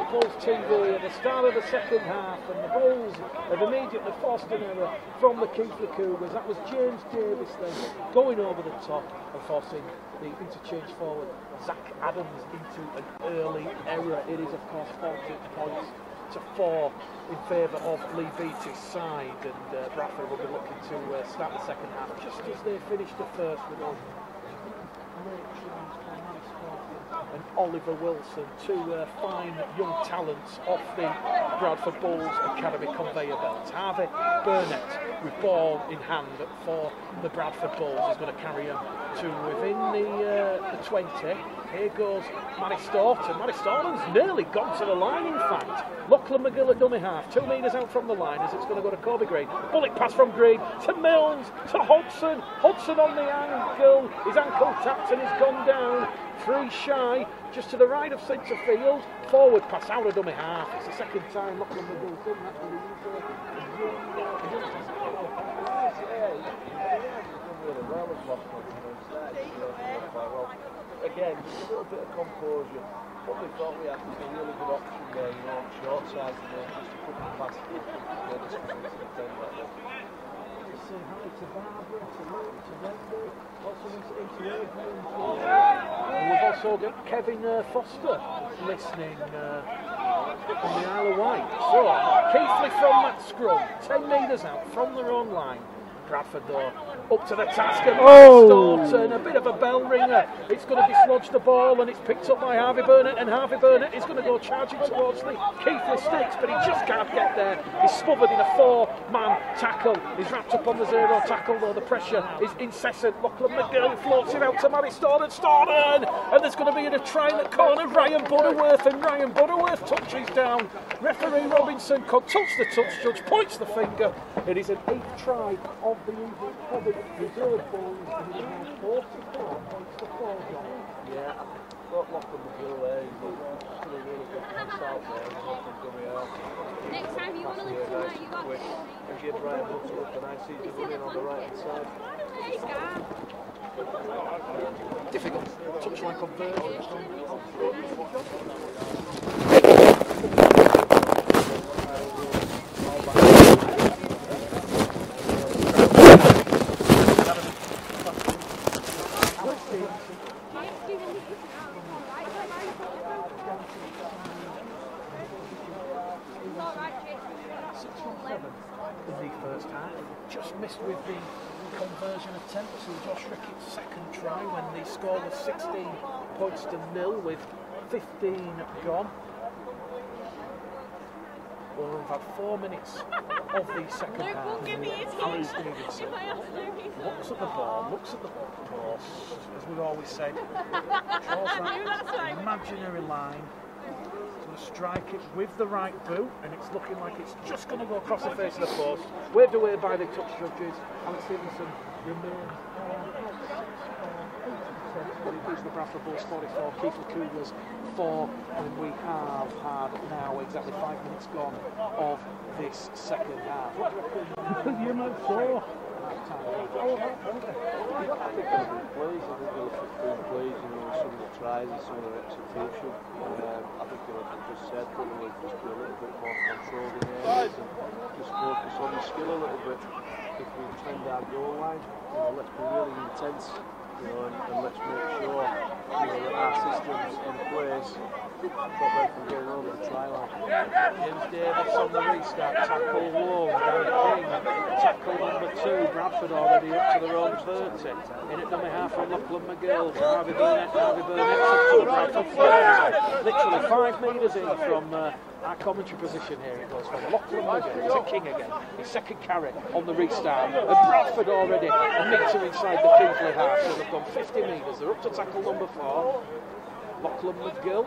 Bulls TV at the start of the second half, and the Bulls have immediately forced an error from the Keighley Cougars. That was James Davis then going over the top and forcing the interchange forward Zach Adams into an early error. It is of course 40 points to 4 in favour of Lee Beattie's side, and Bradford will be looking to start the second half just as they finished the first with one. and Oliver Wilson, two fine young talents off the Bradford Bulls Academy conveyor belt. Harvey Burnett, with ball in hand for the Bradford Bulls, is going to carry him to within the 20. Here goes Matty Staunton. Matty Staunton's nearly gone to the line, in fact. Lachlan McGill at dummy half, 2 metres out from the line as it's going to go to Kobe Green. Bullet pass from Green to Milnes, to Hodgson. Hodgson on the ankle. His ankle tapped and he's gone down. 3 shy, just to the right of centre field. Forward pass out of dummy half. It's the second time Lachlan McGill's done that. Again, just a little bit of composure. What we thought we had was a really good option there, you know, short side, and then just a couple of passes. We've also got Kevin Foster listening on the Isle of Wight. So, Keighley from that scrum, 10 metres out from their own line. Bradford though, up to the task and Staunton, a bit of a bell ringer. It's going to dislodge the ball and it's picked up by Harvey Burnett, and Harvey Burnett is going to go charging towards the Keighley sticks, but he just can't get there. He's smothered in a 4-man tackle. He's wrapped up on the 0 tackle though, the pressure is incessant. Lachlan McGill floats it out to Matty Staunton, and there's going to be a try in the corner. Ryan Butterworth, and Ryan Butterworth touches down. Referee Robinson consults the touch judge, points the finger. It is an 8th try of the evening for the reserve Bulls, and he has 44 points to 4 John. Yeah, I thought Lachlan McGill there, he's got a really good pass out there. Next time you want to listen to that, you got quick, and give Ryan Butterworth a nice easy run in on the right hand side. Difficult touchline conversion. In the first half, just missed with the conversion attempt to Josh Rickett's second try when the score was 16 points to 0 with 15 gone. Well, we've had 4 minutes of the second half. Alex Stevenson looks at the ball, looks at the post, as we've always said, draws that imaginary line. Going to strike it with the right boot, and it's looking like it's just going to go across the face of the post. Waved away by the touch judges. Alex Stevenson remains it is the Bradford Bulls 44, Keighley Cougars 4, and we have had now exactly 5 minutes gone of this second half. What do you reckon? You know, so. I think they've been pleased. I think they've been pleased, you know, with some of the tries and some of their execution. I think, you know, as I just said, probably just be a little bit more controlled in areas and just focus on the skill a little bit. If we trend our goal line, you know, let's be really intense, you know, and let's make sure, you know, that our system's in place. Stop them from getting over the try line. James Davis on the restart, tackle low, Gary King, tackle number 2, Bradford already up to their own 30. In at number half from Lachlan McGill, Harvey Burnett up to the Bradford flag. Literally 5 metres in from our commentary position here. It goes from Lachlan McGill to King again, his second carry on the restart. And Bradford already a metre inside the Keighley half, so they've gone 50 metres. They're up to tackle number 4. Lachlan McGill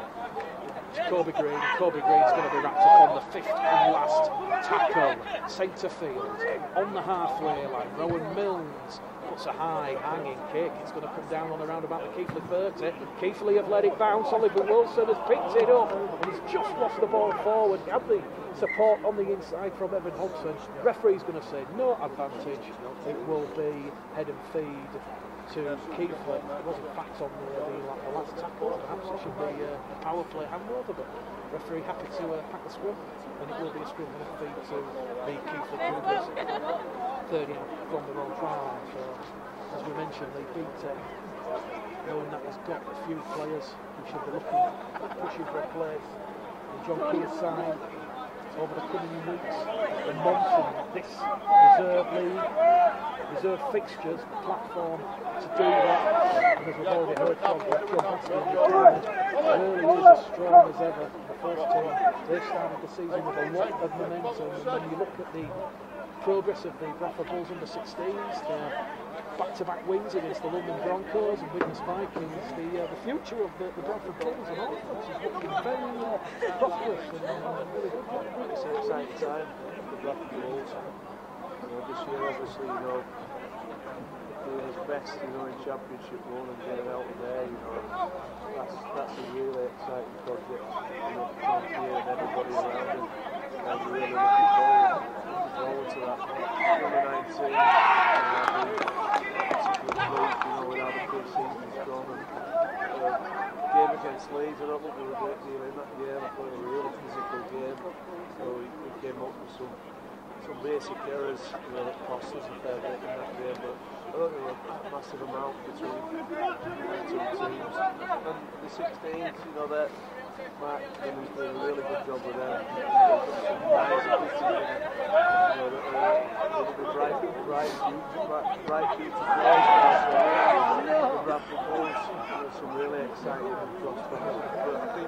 to Kobe Green. Kobe Green's going to be wrapped up on the 5th and last tackle. Centre field, on the halfway line. Rowan Milnes puts a high hanging kick. It's going to come down on around about the Keighley 30. Keighley have let it bounce. Oliver Wilson has picked it up and he's just lost the ball forward. He had the support on the inside from Evan Hodgson. Referee's going to say no advantage. It will be head and feed to Keighley. It was in fact on the last tackle. Perhaps it should be a power play handover, but referee happy to pack the scrum, and it will be a scrum head and feed to the Keighley Cougars. 30 from the wrong try line. So as we mentioned, they beat knowing that he's got a few players who should be looking pushing for a place. And John Keir's side over the coming weeks and months in this reserve league. reserve fixtures, platform to do that, because we've already heard from John Haskell really is as strong as ever. The first team, they started the season with a lot of momentum, and when you look at the progress of the Bradford Bulls under 16s, their back-to-back wins against the London Broncos and Widnes Vikings, the future of the Bradford Bulls and all of is looking very prosperous and really good. It's an exciting time for the Bradford Bulls. This year, obviously, doing his best, in Championship 1 and getting out of there, that's a really exciting project. Here and everybody around him, and we're really looking forward to that. 2019, particularly with how the pre-season's gone, and game against Leeds, I don't think there was a great deal in that game. I thought it was a really physical game, so we came up with some basic errors that cost us a fair bit in that game, but I don't think there was a massive amount between the two teams. And the 16s, that Mark Ginney's doing a really good job with them. They've got some nice pieces it'll be bright future players the Bradford Bulls. Some really exciting prospects. But I think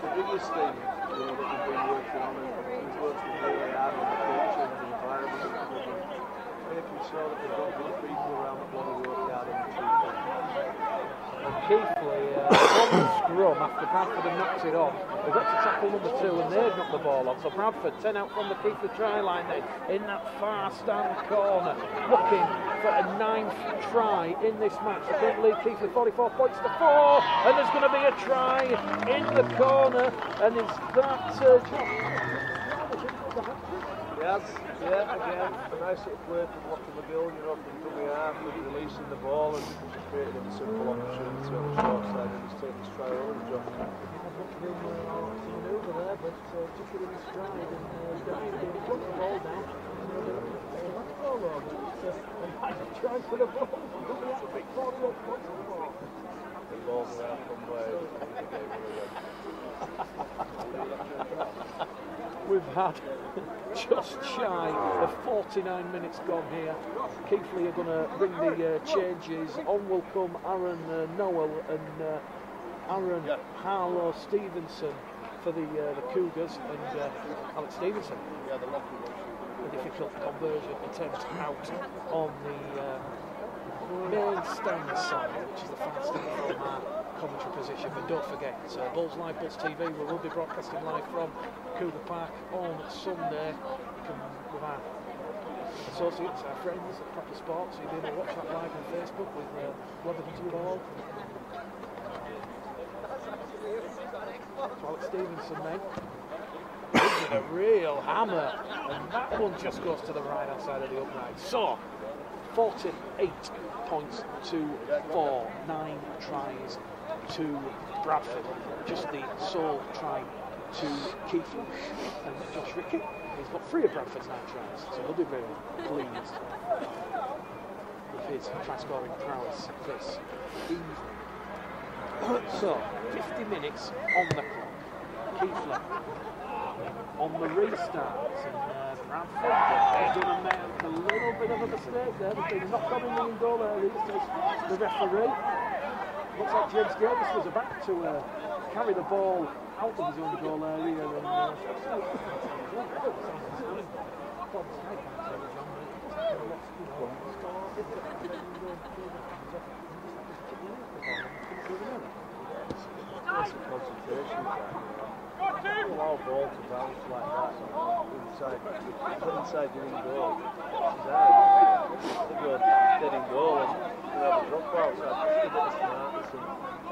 the biggest thing that we've been working on, and we've worked really hard on the culture and the environment, making sure that we've got good people around that want to work hard on the team. And Keighley, on the scrum, after Bradford had knocked it on, they got to tackle number 2 and they've knocked the ball on. So Bradford 10 out from the Keighley try line then, in that far stand corner, looking for a 9th try in this match. The current lead Keighley 44 points to 4, and there's going to be a try in the corner, and is that Yes, yeah, again, a nice little play from Lockie McGill, from dummy half, with releasing the ball and creating a simple opportunity on the short side and just take his try over the job. Manoeuvre there, but just getting his stride and put the ball down. Trying for the ball. It's a big ball. The ball's there from where We've had just shy of 49 minutes gone here. Keighley are going to bring the changes. On will come Aaron Noel and Aaron Harlow Stevenson for the Cougars, and Alex Stevenson. A difficult conversion attempt out on the main stand side, which is the far stand from our commentary position. But don't forget, Bulls Live, Bulls TV, we will be broadcasting live from Cougar Park on Sunday with our associates, our friends at Proper Sports. So you'll be able to watch that live on Facebook with Weatherby to it all. So Alex Stevenson then, with a real hammer, and that one just goes to the right hand side of the upright. So 48 points to 4, 9 tries to Bradford, just the sole try to Keighley. And Josh Rickey, he's got 3 of Bradford's 9 tries, so he'll be very pleased with his try scoring prowess this evening. So 50 minutes on the clock. Keighley on the restart, and Bradford, they're going to make a little bit of a mistake there. They've been knocked on in the goal area, says the referee. Looks like James Davis was about to carry the ball out of his own goal area, and concentration allow ball to bounce like that inside your own goal. They go dead in goal and you have a drop out, so just a bit of smartness and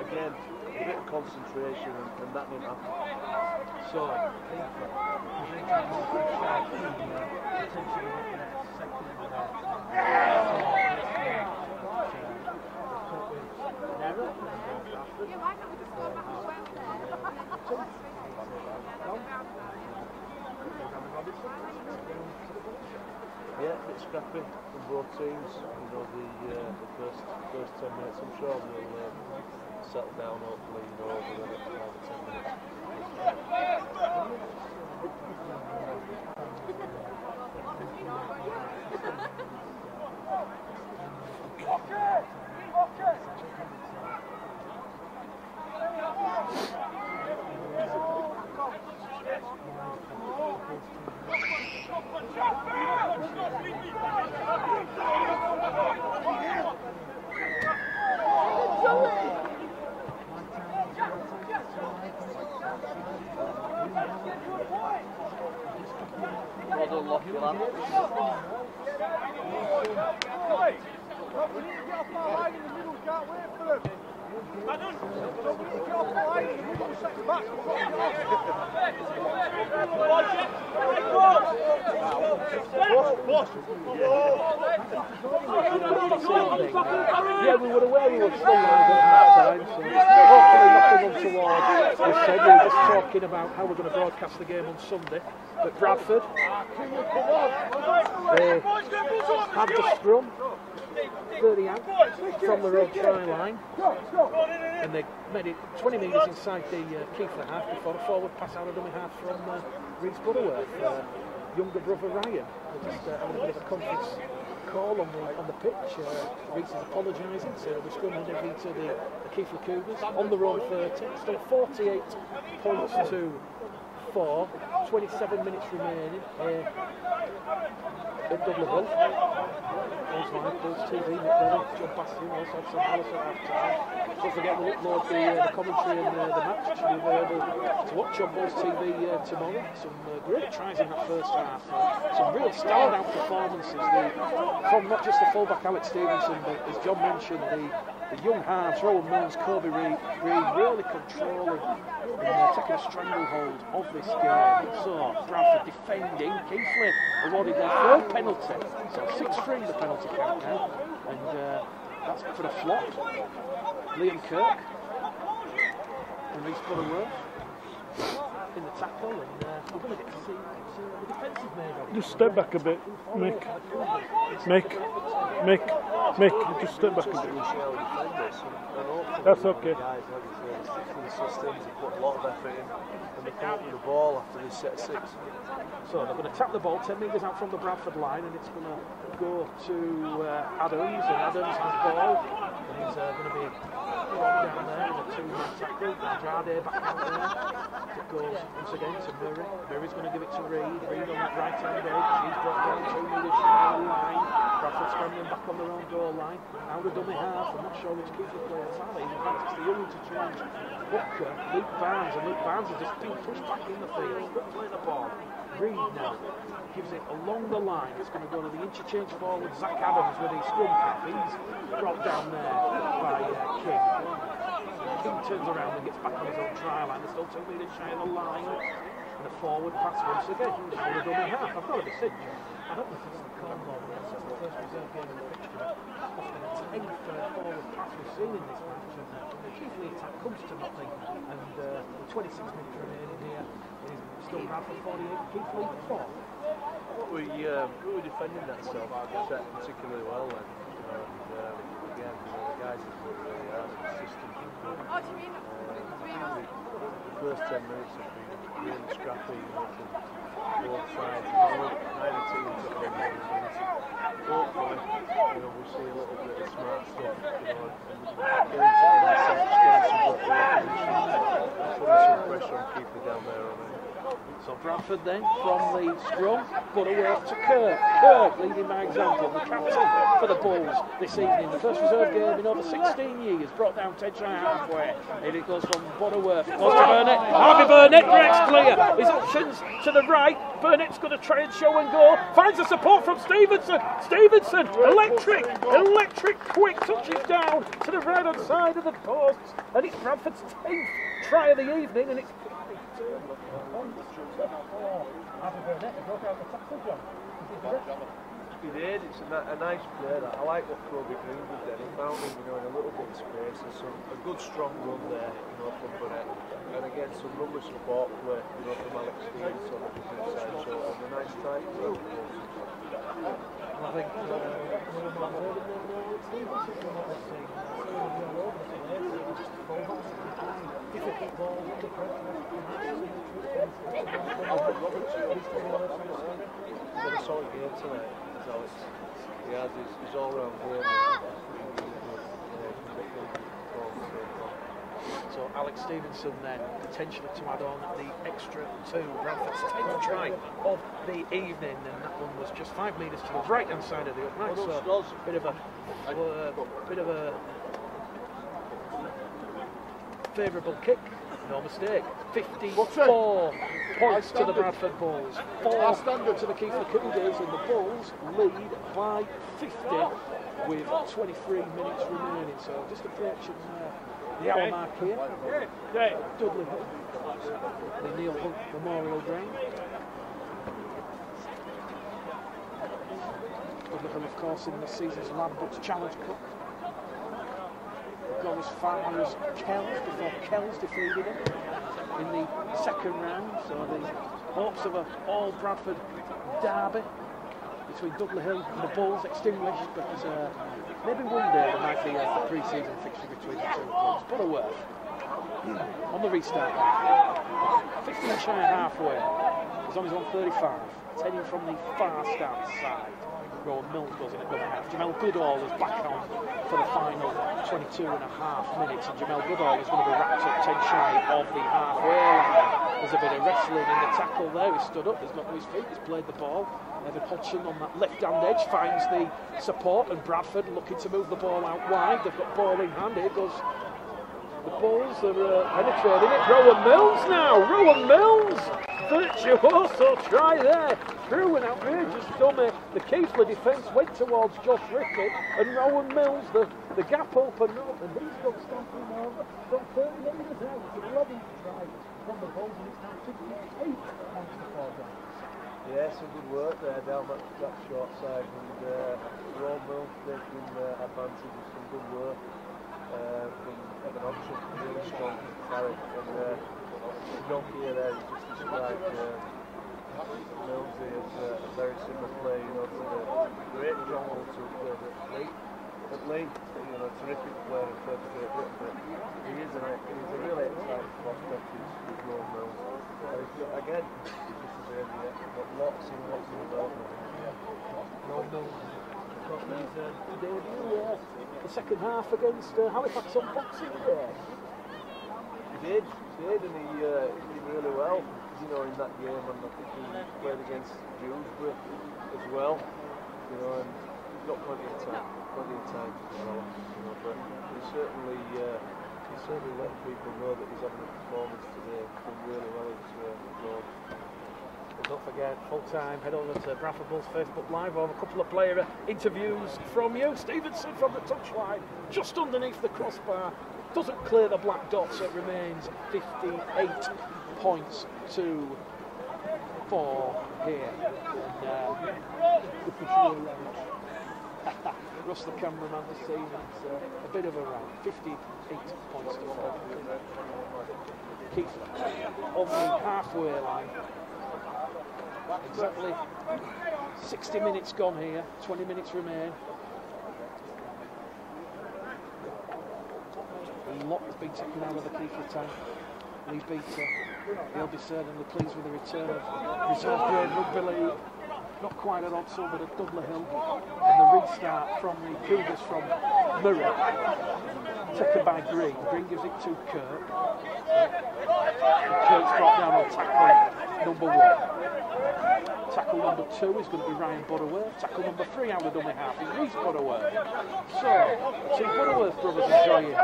again a bit of concentration and that didn't happen. so yeah, a bit scrappy from both teams. The first 10 minutes. I'm sure they'll settle down hopefully over the next 5 or 10 minutes. Well done, Lockie, lad. We need to get off my line in the middle, can't wait for them. Get off my line in the middle, second back. Yeah, we were aware we were still live at that time, so hopefully nothing untoward. We said we were just talking about how we're going to broadcast the game on Sunday. But Bradford, they had the scrum 30 out from the road try line, and they made it 20 metres inside the Keighley half before a forward pass out of dummy half from Reece Butterworth. Younger brother Ryan, they're just having a bit of a conference call on the pitch. Reece is apologising, so they'll be scrumming every to the Keighley Cougars on the road 30, still 48 points to 4, 27 minutes remaining at Dublin. Bulls Live, Bulls TV, Nick Redden, John Bastion, also had some Alice at half time. Don't forget to upload the commentary and the match, which you'll be able to watch on Bulls TV tomorrow. Some great tries in that first half, some real standout performances from not just the fullback Alex Stevenson, but as John mentioned, the young halves, Rowan Mills, Kobe Reed, really controlling and taking a stranglehold of this game. So Bradford defending, Keighley awarded their third penalty, so 6-3 the penalty count now, and that's for the flop. Liam Kirk and Reece Butterworth in the tackle, and we're going to get to see the defensive made. Just step back a bit, Mick, just step back a bit. That's okay. Guys, like systems, they put a lot of effort in, and they come up with the ball after this set 6. So they're going to tap the ball 10 metres out from the Bradford line, and it's going to go to Adams, and Adams has ball, and he's going to be down there in a 2-man tackle. Andrade back out there. It goes once again to Murray. Murray's going to give it to Reed. Reed on that right hand edge. He's brought down 2 metres from the line. Bradford scrambling back on their own goal line. Now the dummy half. I'm not sure which Keighley players are they. In fact, it's the young interchange. Booker, Luke Barnes, and Luke Barnes has just been pushed back in the field. Still playing the ball. Reed now gives it along the line. It's going to go to the interchange forward. Zach Adams with his scrum cap. He's brought down there by King. King turns around and gets back on his own try line. There's still 2 metres shy of the line. And a forward pass once again. On the dummy half. I've got to be sick. I don't know if it's the cornball, but that's the first reserve game in the fixture. Often a 10th forward pass we've seen in this match. And the Keighley attack comes to nothing. And 26 minutes remaining here. Still Bradford 48, Keighley 4. We were defending that set particularly well, and again, the guys have worked really hard. The system has been good. The first 10 minutes have been really scrappy, from both sides. Neither team took their opportunity. Hopefully, we'll see a little bit of smart stuff, getting some good putting some pressure on Keighley down there on it. So Bradford then from the scrum, Butterworth to Kirk. Kirk leading by example, the captain for the Bulls this evening. The first reserve game in over 16 years, brought down 10 try halfway. And it goes from Butterworth, goes to Burnett. Harvey Burnett breaks clear. His options to the right. Burnett's going to try and show and go. Finds the support from Stevenson. Stevenson, electric, quick touches down to the right hand side of the post. And it's Bradford's 10th try of the evening, and it's He did. It's a nice play. I like what Kobe Green did there. He found him, in a little bit of space. There's a good strong run there, from Burnett. And again, some lovely support play, from Alex Stevenson on the defense side. So a nice try. I think difficult ball under pressure. He's got a solid game tonight, Alex. He has his all-round game. So Alex Stevenson then potentially to add on the extra 2. Bradford's 10th try of the evening, and that one was just 5 metres to the right hand side of the upright. So bit of a favourable kick. No mistake. 54 points to the Bradford Bulls. 4 to the Keighley Cougars, and the Bulls lead by 50 with 23 minutes remaining. So just approaching the hour mark here. Dudley Hill, the Neil Hunt Memorial Ground. Dudley Hill, of course, in this season's Lambert's Challenge Cup. Got as far as Kells before Kells defeated him in the second round. So the hopes of an all Bradford derby between Dudley Hill and the Bulls extinguished, but maybe one day there might be a pre-season fixture between the two clubs. Butterworth on the restart line, 15 shy halfway, he's on his own 35, heading from the far stance side. Rowan Mills goes in at number half. Jamel Goodall is back on for the final 22 and a half minutes, and Jamel Goodall is going to be wrapped up 10 shy of the halfway line. There's a bit of wrestling in the tackle there. He stood up, he's got to his feet, he's played the ball. Evan Hodgson on that left-hand edge finds the support, and Bradford looking to move the ball out wide. They've got ball in hand. Here goes the Bulls. They're penetrating it. Rowan Mills now. Rowan Mills. Virtuoso try there. Through an outrageous dummy. The Keighley defence went towards Josh Rickett, and Rowan Mills, the gap opened up, and he's got stomping over. Got 30 metres out. It's 11 try from the Bulls, and it's now 58 points to 4 down. Yeah, some good work there down that short side, and Rowan Mills taking advantage of some good work from Evan Hodgson, really strong carry, and John Keir there is just described Mills as a very similar player, you know, to the great John Woods who played at Leigh, you know, terrific player and played for Great Britain, but he's a really exciting prospect, is Rowan Mills. Again, we've got lots and lots of development. Rowan Mills got his debut the second half against Halifax on Boxing Day. He did, and he did really well, you know, in that game, and I think he played against Dewsbury as well, you know, and he's got plenty of time to develop, you know, but he certainly let people know that he's having a performance today, done really well as well. Don't forget, full time, head over to Bradford Bulls Facebook Live. We'll have a couple of player interviews from you. Stevenson from the touchline, just underneath the crossbar. Doesn't clear the black dot, so it remains 58 points to 4 here. Russ, the cameraman, this season, it's a bit of a run. 58 points to 4. Keighley on the halfway line. Exactly 60 minutes gone here, 20 minutes remain. A lot has been taken out of the Keighley tank. Lee Beater, he'll be certainly pleased with the return of reserve grade rugby league. Not quite at Odsall, but at Dudley Hill. And the restart from the Cougars from Murray. Taken by Green. Green gives it to Kirk. And Kirk's brought down on tackle number 1. Tackle number 2 is going to be Ryan Butterworth. Tackle number 3 out of dummy half is Reece Butterworth. So, see Butterworth brothers enjoying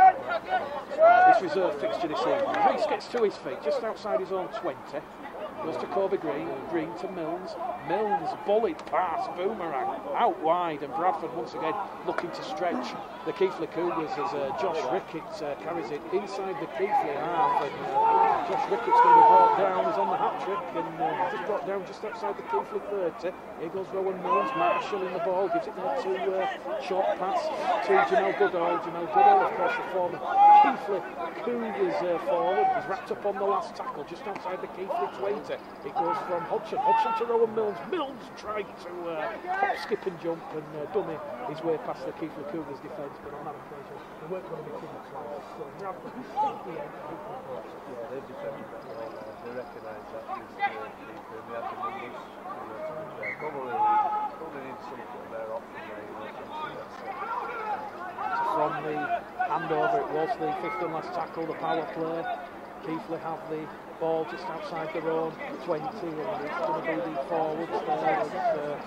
this reserve fixture this evening. Reece gets to his feet just outside his own 20. Goes to Kobe Green, Green to Mills. Mills, bullied pass, boomerang, out wide, and Bradford once again looking to stretch the Keighley Cougars as Josh Rickett carries it inside the Keighley half, and Josh Rickett's going to be brought down, he's on the hat-trick, and just brought down just outside the Keighley 30. Here goes Rowan Mills, marshalling the ball, gives it there to short pass to Jamel Goodall. Jamel Goodall, of course, the former Keighley Cougars forward, is wrapped up on the last tackle just outside the Keighley 20. It goes from Hodgson to Rowan Mills. Mills tried to hop, skip and jump and dummy his way past the Keighley Cougars defence, but on that occasion they weren't going to be too much like so Bradford 58. Yeah, they've defended that well. They recognise that with Keighley, and they have the numbers, probably need something there option there, you know, something that's from the handover, it was the 5th and last tackle, the power play. Keighley have the ball just outside their own 20, and it's going to be the forwards there.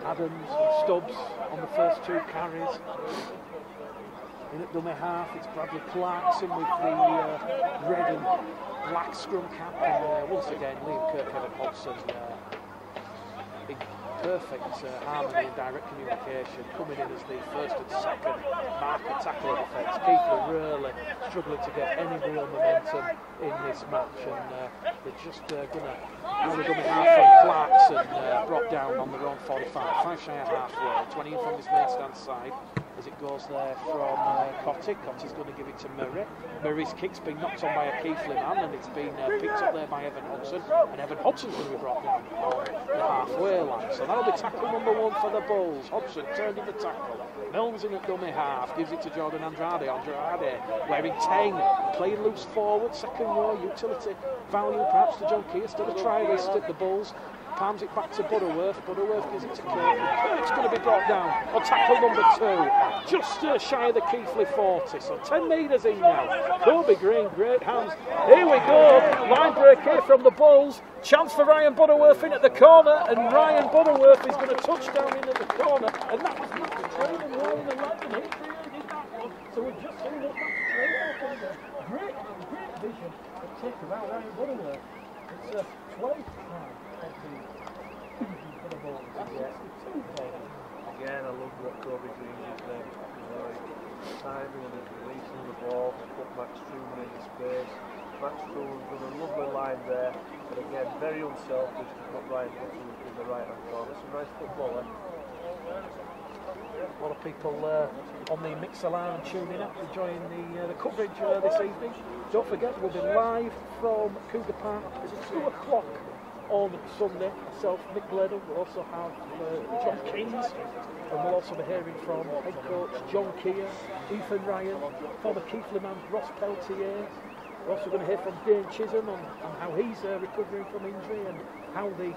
Adams and Stubbs on the first 2 carries. In at dummy half, it's Bradley Clarkson with the red and black scrum cap, and once again Liam Kirk-Evan Hodgson in perfect harmony and direct communication, coming in as the first and second marker tackle of defence. Keighley really struggling to get any real momentum in this match, and they're just going to have a dummy half from Clarkson, brought down on their own 45, 5 shy of halfway, 20 in from his main stand side. As it goes there from Cotty. Cotty's going to give it to Murray. Murray's kick's been knocked on by a Keighley man, and it's been picked up there by Evan Hodgson. And Evan Hodgson's going to be brought down on the halfway line. So that'll be tackle number 1 for the Bulls. Hodgson turning the tackle. Milnes in at dummy half, gives it to Jordan Andrade. Andrade wearing 10, playing loose forward, second row, utility value perhaps to John Keir. Still a try risk at the Bulls. Palms it back to Butterworth. Butterworth gives it to Kirk. Kirk's going to be brought down on tackle number 2. Just shy of the Keighley 40. So 10 metres in now. Kobe Green, great hands. Here we go. Line break here from the Bulls. Chance for Ryan Butterworth in at the corner. And Ryan Butterworth is going to touch down in at the corner. And that was not the train and rolling the left. And he did that one. So we've just seen what that train off. Great vision to take about Ryan Butterworth. It's a 12th time. Again, I love what Kobe Green is there. Timing and releasing the ball, put Max Truman into space. Max Truman's done a lovely line there, but again, very unselfish to put Ryan Butterworth in the right hand corner. Some nice football there. A lot of people on the mixer line and tuning up, enjoying the coverage this evening. Don't forget, we'll be live from Cougar Park at 2 o'clock on Sunday. Myself, Nick Gledden, we'll also have John Kings, and we'll also be hearing from head coach John Keir, Ethan Ryan, former Keighley man Ross Peltier. We're also going to hear from Dane Chisholm on how he's recovering from injury, and how the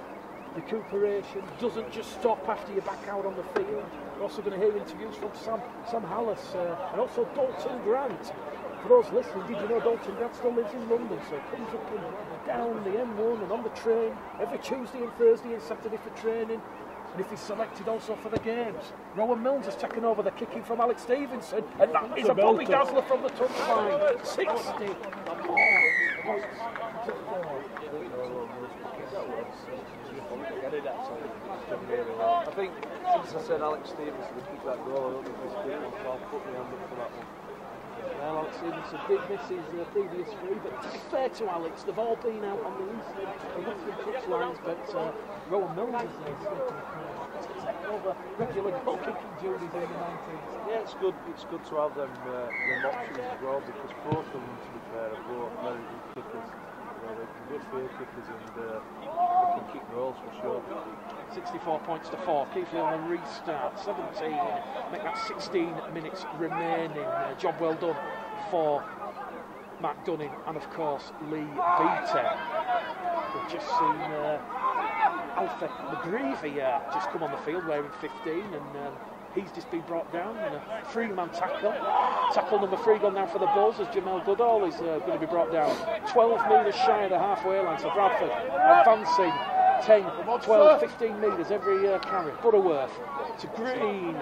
recuperation doesn't just stop after you're back out on the field. We're also going to hear interviews from Sam Hallis and also Dalton Grant. For those listening, did you know Dalton Grant still lives in London? So he comes up and down the M1 and on the train every Tuesday and Thursday and Saturday for training. And if he's selected also for the games. Rowan Milnes has taken over the kicking from Alex Stevenson, and that is a Bobby Dazzler from the touchline. 60. I think since I said Alex Stevenson would kick that goal, I don't think this game will I'll put my hand up for that one. Well, Alex Stevenson did miss his previous 3, but to be fair to Alex, they've all been out on the eastern and western touchlines, but Rowan Milnes is taking over regular goal kicking duties in the 90s. Yeah, it's good to have them options as well, because both of them, to be fair, are both very good kickers. They're good field kickers, and they can kick goals for sure. 64 points to 4. Keighley on a restart. 17. Make that 16 minutes remaining. Job well done for Matt Dunning and of course Lee Beater. We've just seen Alfie McGreevy just come on the field wearing 15, and he's just been brought down in a 3-man tackle. Tackle number 3 gone down for the Bulls as Jamel Goodall is going to be brought down. 12 metres shy of the halfway line, so Bradford advancing 10, 12, 15 metres every carry. Butterworth to Green.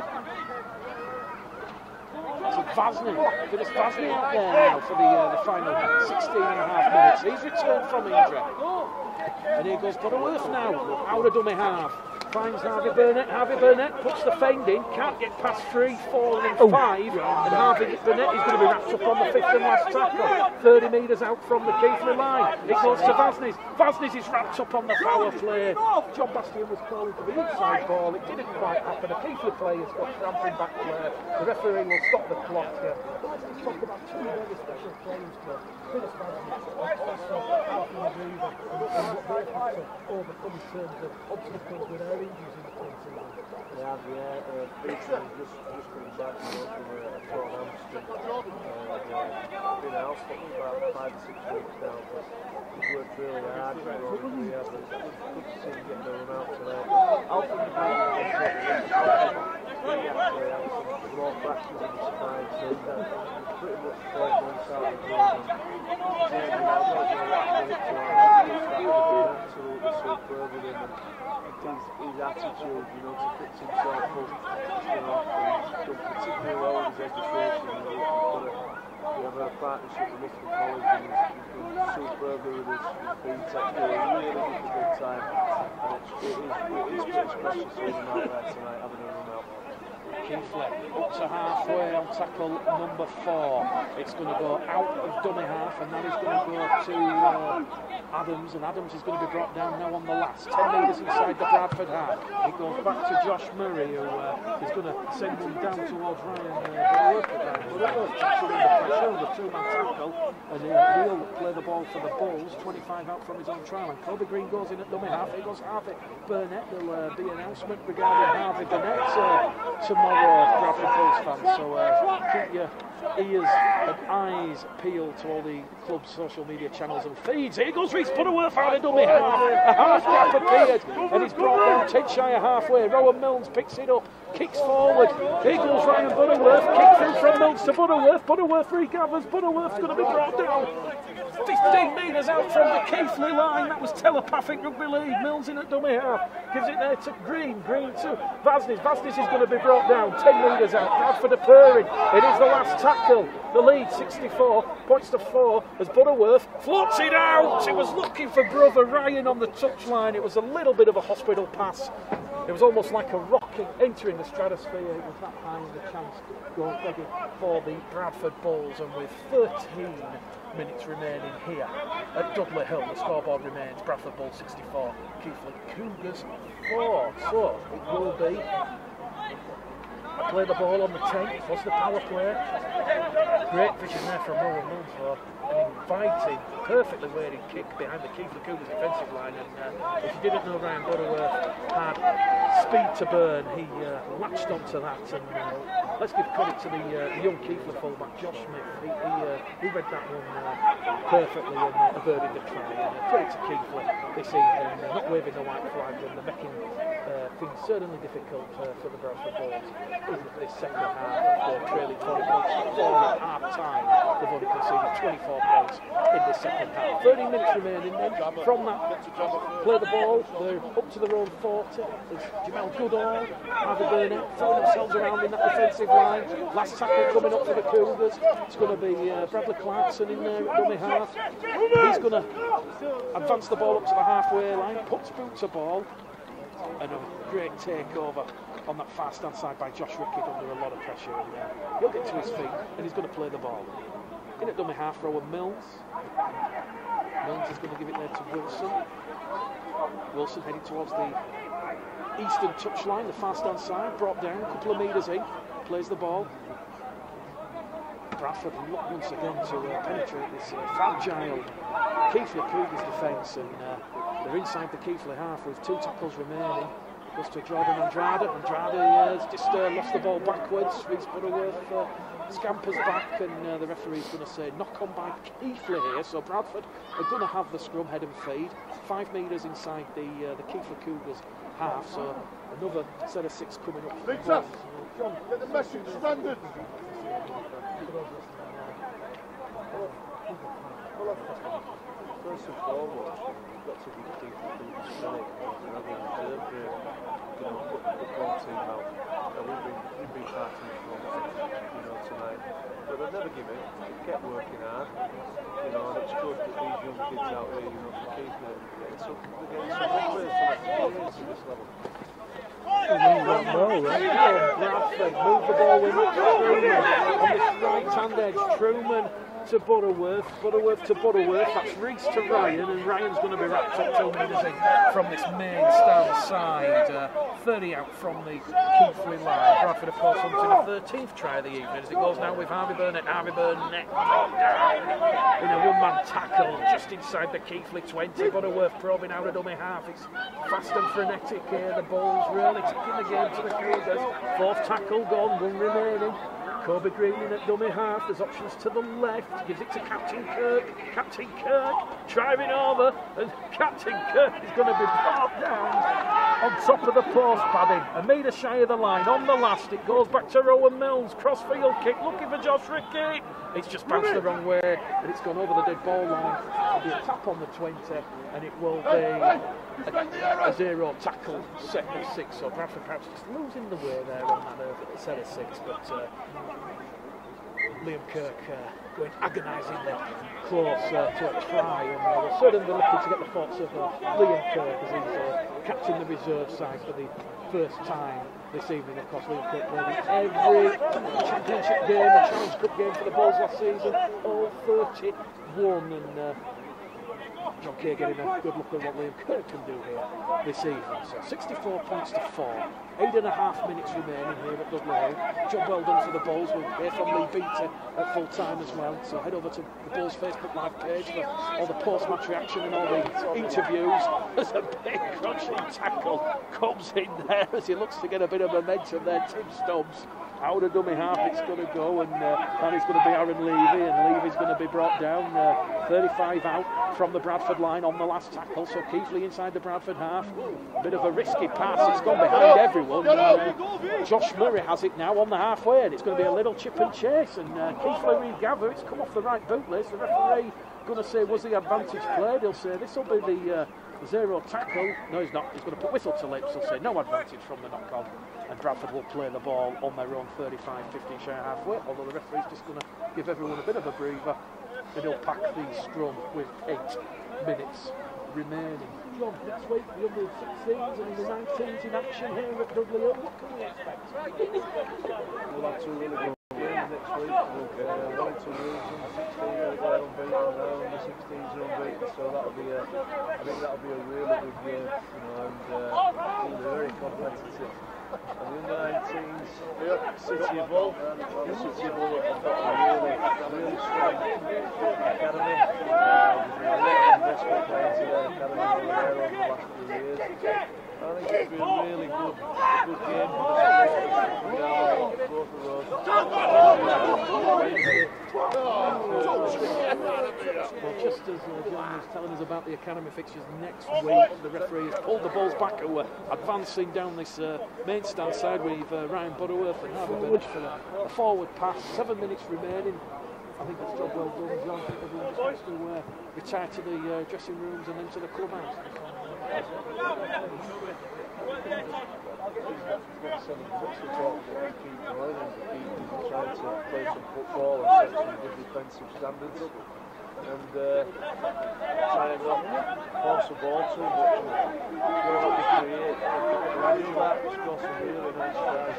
To Vasney. There's Vasney out there now for the final 16 and a half minutes. He's returned from injury. And here goes Butterworth now, out of dummy half. Finds Harvey Burnett. Harvey Burnett puts the fend in, can't get past 3, 4 and 5. And Harvey Burnett is going to be wrapped up on the 5th and last tackle. 30 metres out from the Keighley line. It goes to Vasney's. Vasney's is wrapped up on the foul play. John Bastian was calling for the inside ball. It didn't quite happen. A Keighley player's got cramping back there. The referee will stop the clock here. But let's just talk about 2 very special players here. Phyllis Vasney and also Alfie McGreevy, and what they've had to overcome in terms of obstacles with their injuries in the pre-season. Beaton just coming back from a torn hamstring. Been out for about 5 or 6 weeks now, but he's worked really hard. It's good to see him getting the run out tonight. Alfie McGreevy more fractures in the spine, so pretty much 4 months out of the game. Absolutely superb with him, and his attitude, you know, to fix himself up, you know, he's done particularly well with his education. We have a partnership with Mr. College, and he's been superbly with his BTEC through a really difficult time, and it is pretty special seeing him out there tonight, having a run out. Keighley up to halfway on tackle number 4. It's going to go out of dummy half, and that is going to go to Adams, and Adams is going to be brought down now on the last 10 metres inside the Bradford half. It goes back to Josh Murray, who is going to send one down towards Ryan. The 2-man tackle, and he'll play the ball for the Bulls. 25 out from his own trial, and Kobe Green goes in at dummy half. Here goes Harvey Burnett. There'll be an announcement regarding Harvey Burnett tomorrow, Bradford Bulls fans, so keep your ears and eyes peeled to all the club's social media channels and feeds. Here goes Reece Butterworth out of dummy half. A half gap appeared, and he's brought down Tidshire halfway. Rowan Milnes picks it up, kicks forward. Here goes Ryan Butterworth, kick through from Milnes to Butterworth. Butterworth regathers. Butterworth's going to be brought down 15 metres out from the Keighley line. That was telepathic rugby league. Milnes in at dummy half, gives it there to Green to Vasnes. Vasnes is going to be brought down 10 metres out. Bradford are purring. It is the last tackle. The lead 64 points to 4 as Butterworth floats it out. He was looking for brother Ryan on the touchline. It was a little bit of a hospital pass. It was almost like a rocket entering the stratosphere. It was that high, the chance going for the Bradford Bulls, and with 13 minutes remaining here at Dudley Hill, the scoreboard remains Bradford Bulls 64, Keighley Cougars 4. So it will be play the ball on the 10th. What's the power play? Great vision there from Rowan Milnes for an inviting, perfectly weighted kick behind the Keighley Cougars defensive line. And if you didn't know Ryan Butterworth had speed to burn, he latched onto that. And let's give credit to the young Keighley fullback, Josh Smith. He read that one perfectly and averted the try. Credit to Keighley this evening, not waving the white flag, and they're making things certainly difficult for the Bradford Bulls. Even this second half, they're trailing 40 points at half time. They've only conceded 24 points in the second half. 30 minutes remaining then. From that, play the ball. They're up to their own 40. There's Jamel Goodall, Harvey Burnett throwing themselves around in that defensive line. Last tackle coming up for the Cougars. It's going to be Bradley Clarkson in there at dummy half. He's going to advance the ball up to the halfway line, puts boot to ball, and a great takeover on that far stand side by Josh Rickett under a lot of pressure, and he'll get to his feet and he's going to play the ball. In at dummy half, Rowan Milnes. Milnes is going to give it there to Wilson. Wilson heading towards the eastern touchline, the far stand side, brought down a couple of metres in, plays the ball. Bradford look once again to penetrate this fragile Keighley Cougars defence, and they're inside the Keighley half with 2 tackles remaining. Goes to Jordan Andrade. Andrade has just lost the ball backwards. Reece Butterworth scampers back, and the referee's going to say knock on by Keighley here. So Bradford are going to have the scrum, head and feed. 5 metres inside the Keighley Cougars half. So another set of 6 coming up. Victor, John, get the message standard. First and foremost, you've got to be Keighley Cougars tonight. Having observed the football team out. We've been parting from tonight. But they've never given it. They kept working hard. And it's good that these young kids out here, for Keighley, they're getting some players at this level. Bradford move the ball with Truman on this right hand edge. Truman to Butterworth, Butterworth to Butterworth. That's Reece to Ryan, and Ryan's going to be wrapped up 2 metres in from this main stand side. 30 out from the Keighley line. Bradford, of course, hunting a 13th try of the evening as it goes now with Harvey Burnett. Harvey Burnett in a one-man tackle just inside the Keighley 20. Butterworth probing out a dummy half. It's fast and frenetic here. The Bulls really taking the game to the Cougars. 4th tackle gone, 1 remaining. Kobe Green in at dummy half. There's options to the left. Gives it to Captain Kirk. Captain Kirk driving over, and Captain Kirk is going to be brought down on top of the post padding, a metre shy of the line. On the last, it goes back to Rowan Mills. Crossfield kick, looking for Josh Rickey. It's just bounced the wrong way, and it's gone over the dead ball line. It'll be a tap on the 20, and it will be a 0 tackle set of 6. So Bradford perhaps just losing the way there on that set of 6, but Liam Kirk going agonisingly close to a try, and they're certainly looking to get the thoughts of Liam Kirk as he's captain the reserve side for the first time this evening. Of course, Liam Kirk played in every championship game and Challenge Cup game for the Bulls last season, all 31, and John Kay getting a good look at what Liam Kirk can do here this evening. So 64 points to 4, 8.5 minutes remaining here at Dudley Hill. Job well done for the Bulls. We'll hear from Lee Beater at full time as well. So head over to the Bulls Facebook live page for all the post-match reaction and all the interviews. There's a big crunching tackle comes in there as he looks to get a bit of momentum there. Tim Stubbs out of dummy half, it's going to go, and it's going to be Aaron Levy, and Levy's going to be brought down 35 out from the Bradford line on the last tackle. So Keighley inside the Bradford half, a bit of a risky pass, it's gone behind everyone. Josh Murray has it now on the halfway, and it's going to be a little chip and chase, and Keighley regather, it's come off the right bootlace. The referee going to say, was the advantage played? He'll say this will be the 0 tackle. No, he's not. He's going to put whistle to lips. He'll say no advantage from the knock on, and Bradford will play the ball on their own 35-15 share halfway, although the referee's just going to give everyone a bit of a breather, and he'll pack the scrum with 8 minutes remaining. John, next week the under-16s and the 19s in action here at Dudley Hill. What can we expect? We'll have 2 really good games next week. We'll 1 to lose, and the 16s are unbeaten now, and the 16s are unbeaten. So that'll be I think that'll be a really good game, you know, and it'll be very competitive. And the under-19s, City of Bull have got a really strong academy. Investment playing to their academy over there over the last few years. I think it'll be a really good game for the supporters down both of those. Well, just as John was telling us about the academy fixtures next week, the referee has pulled the Bulls back, who are advancing down this main stand side with Ryan Butterworth and Harvey Bennett for a forward pass. 7 minutes remaining. I think that's job well done, John. I think everyone just wants to retire to the dressing rooms and then to the clubhouse. Keep going and keep trying to play some football and set some good defensive standards up, and try and not force the ball too much and go up to create. When I do that, score some really nice tries.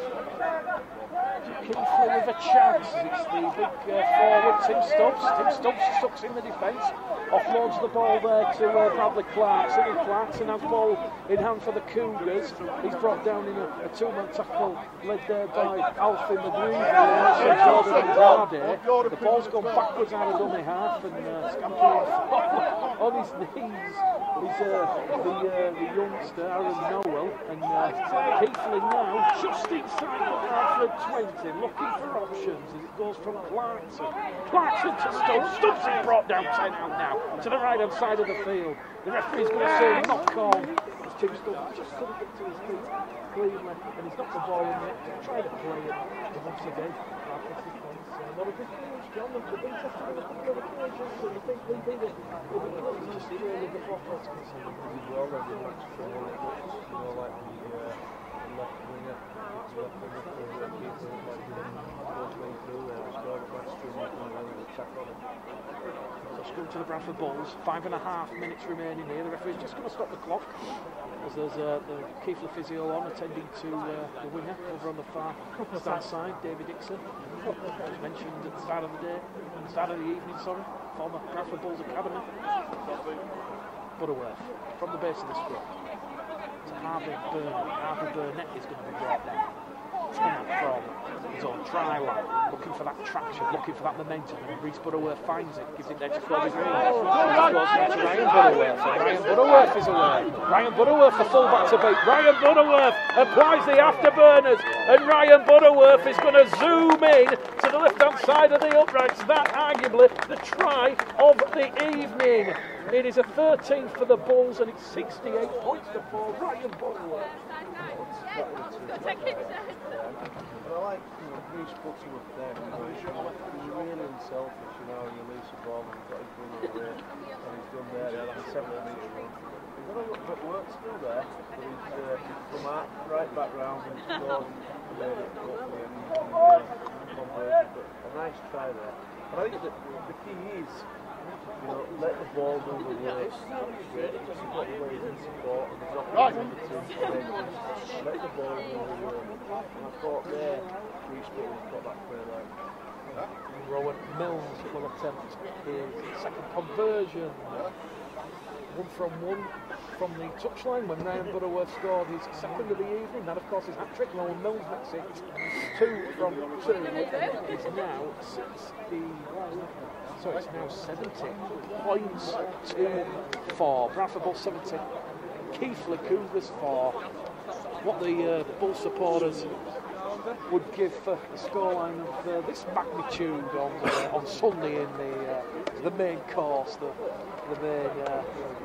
Keighley with a chance. It's the big forward Tim Stubbs. Tim Stubbs sucks in the defence, offloads the ball there to Bradley Clarkson, and Clarkson has ball in hand for the Cougars. He's brought down in a 2-man tackle led there by Alfie McGreevy and Jordan Andrade. The ball's gone backwards out of dummy half, and scampering on his knees is the youngster Aaron Noel, and Keighley now just inside the Bradford 20, looking for options as it goes from Clarkson to Stubbs. Stubbs is brought down 10 out now to the right hand side of the field. The referee's going to say knock on. Tim Stubbs just couldn't get to his feet cleanly, and he's knocked the ball in the net to try to play it. And once again, not a big finish, John. The Beater found a couple of occasions, and I think Lee Beater will be close to steering with the Brockles concerned. He's well ready to match for all the books, you know, like the left winger, for the keeper, like goes way through there, scored a back string, and the attack on it. So screw to the Bradford Bulls, 5.5 minutes remaining here. The referee's just going to stop the clock as there's the Keighley physio on attending to the winger over on the far stand side, David Dixon. Mentioned at the start of the evening, former Bradford Bulls Academy. Butterworth from the base of the scrum to Harvey Burnett. Harvey Burnett is going to be brought down. 10 from his own try line, looking for that traction, looking for that momentum, and Reece Butterworth finds it, gives it there to Kobe Green. Goes to Ryan Butterworth, and Ryan Butterworth is away. Ryan Butterworth, the fullback to beat. Ryan Butterworth applies the afterburners, and Ryan Butterworth is going to zoom in to the left-hand outside of the uprights. That arguably the try of the evening. It is a 13th for the Bulls and it's 68 points to 4. Ryan Butler. But I like, Bruce puts him up there. He's really unselfish, he releases the ball and he's got his brother away. And he's done there, he had a 7-metre run. He's got a little bit of work still there, but he's come out right back round and scored and made it hopefully an easy conversion. But a nice try there. But I think that the key is, let the ball move away. It's got the way in support and there's opportunity to let the ball move away. And I thought there, Reece Butler's got that clear line. Rowan Mills will attempt his second conversion. 1-from-1 from the touchline when Ryan Butterworth scored his second of the evening. That, of course, is hat-trick. Rowan Mills makes it 2 from 2. It's now 70 points to 4. Bradford Bulls 70. Keighley Cougars 4. What the Bull supporters would give for the scoreline of this magnitude on Sunday in the main course, the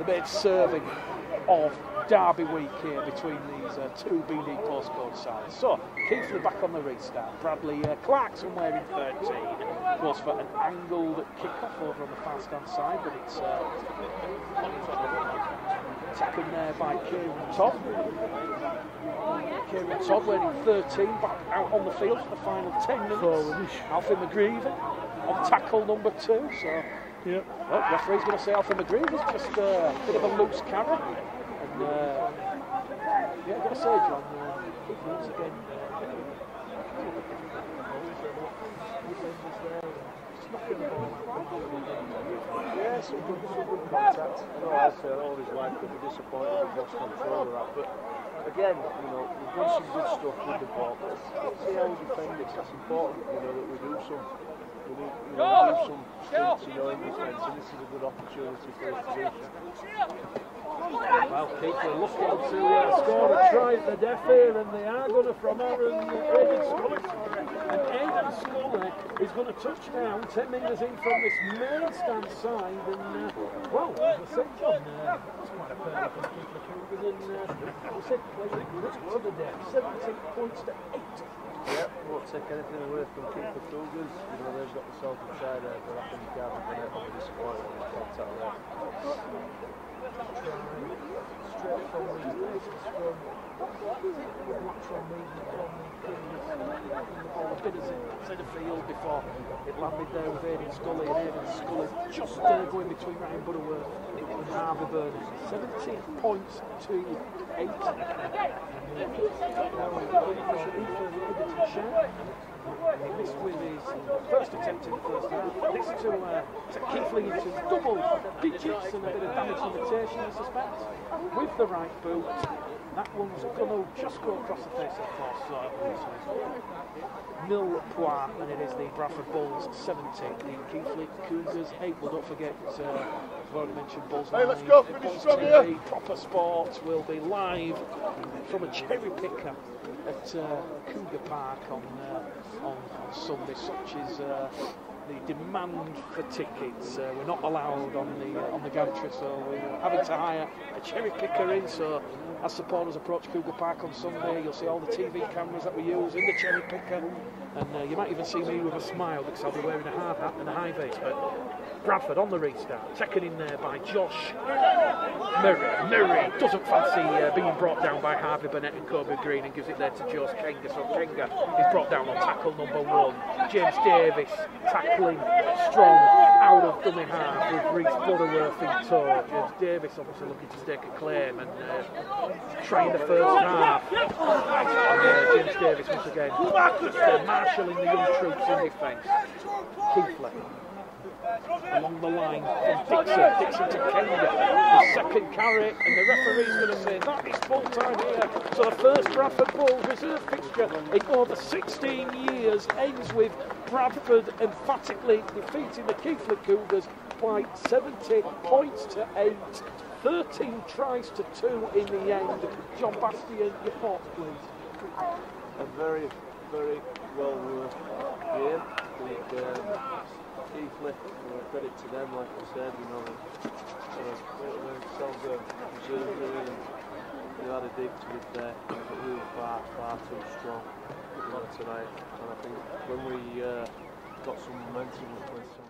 main serving of Derby week here between these two BD postcode sides. So Keighley back on the restart. Bradley Clarkson wearing 13 was for an angled kickoff over on the far stand side, but it's taken there by Kieran Todd. Kieran Todd wearing 13 back out on the field for the final 10 minutes. Alfie McGreevy on tackle number 2. So yeah. Well, referee's going to say Alfie McGreevy is just a bit of a loose cannon. And yeah, I've got to say, John, once again, yeah, some good contact. I know Alfie, all his life could be disappointed with what's control of that, but again, we've done some good stuff with the ball. Let's see how we defend it. It's important, that we do some stints, in defence, and this is a good opportunity for us to do so. Well, Keighley looking to score a try at the death here, and they are going to from Aaron Aidan Scully. And Aidan Scully is going to touch down 10 metres in from this main stand side. And, well, as I said, John, that's quite a fair from Keighley Cougars. And as I said, playing right to the death, 17 points to 8. Yep, won't take anything away from Keighley Cougars. They've got themselves a try there, but I think Gavin Bennett will be disappointed with the contact there. Straight from the basis from lateral movement from the ball a bit as it centre field before it landed there with Aidan Scully, and Aidan Scully just going between Ryan Butterworth and Harvey Burnham. 17 points to 8. This with his first attempt in the first half. This to Keighley into double digits and a bit of damage limitation, I suspect. With the right boot, that one's going to just go across the face of the course. Nil point, and it is the Bradford Bulls 70, the Keighley Cougars 8. Well, don't forget, I've already mentioned Bulls. Hey, let's go, finish strong here. Proper Sports will be live from a cherry picker at Cougar Park on Sunday. Such is the demand for tickets. We're not allowed on the gantry, so we're having to hire a cherry picker in. So as supporters approach Cougar Park on Sunday, you'll see all the TV cameras that we use in the cherry picker, and you might even see me with a smile because I'll be wearing a hard hat and a high vis. But Bradford on the restart, taken in there by Josh Murray doesn't fancy being brought down by Harvey Burnett and Kobe Green, and gives it there to Josh Kenga. So Kenga is brought down on tackle number 1. James Davis tackling strong out of dummy half with Reece Butterworth in tow. James Davis obviously looking to stake a claim and trying the first half. And James Davis once again just marshalling the young troops in defence. Keighley along the line from Dixon to Kenga, the second carry, and the referee's going to say that is full time here. So the first Bradford Bulls reserve fixture in over 16 years ends with Bradford emphatically defeating the Keighley Cougars by 70 points to 8. 13 tries to 2 in the end. John Bastian, your thoughts, please. A very, very well worked game. think Keighley, credit to them, like I said, you know, themselves a reserve really, and they had a dig to it there, but we were far too strong tonight. And I think when we got some momentum, we played some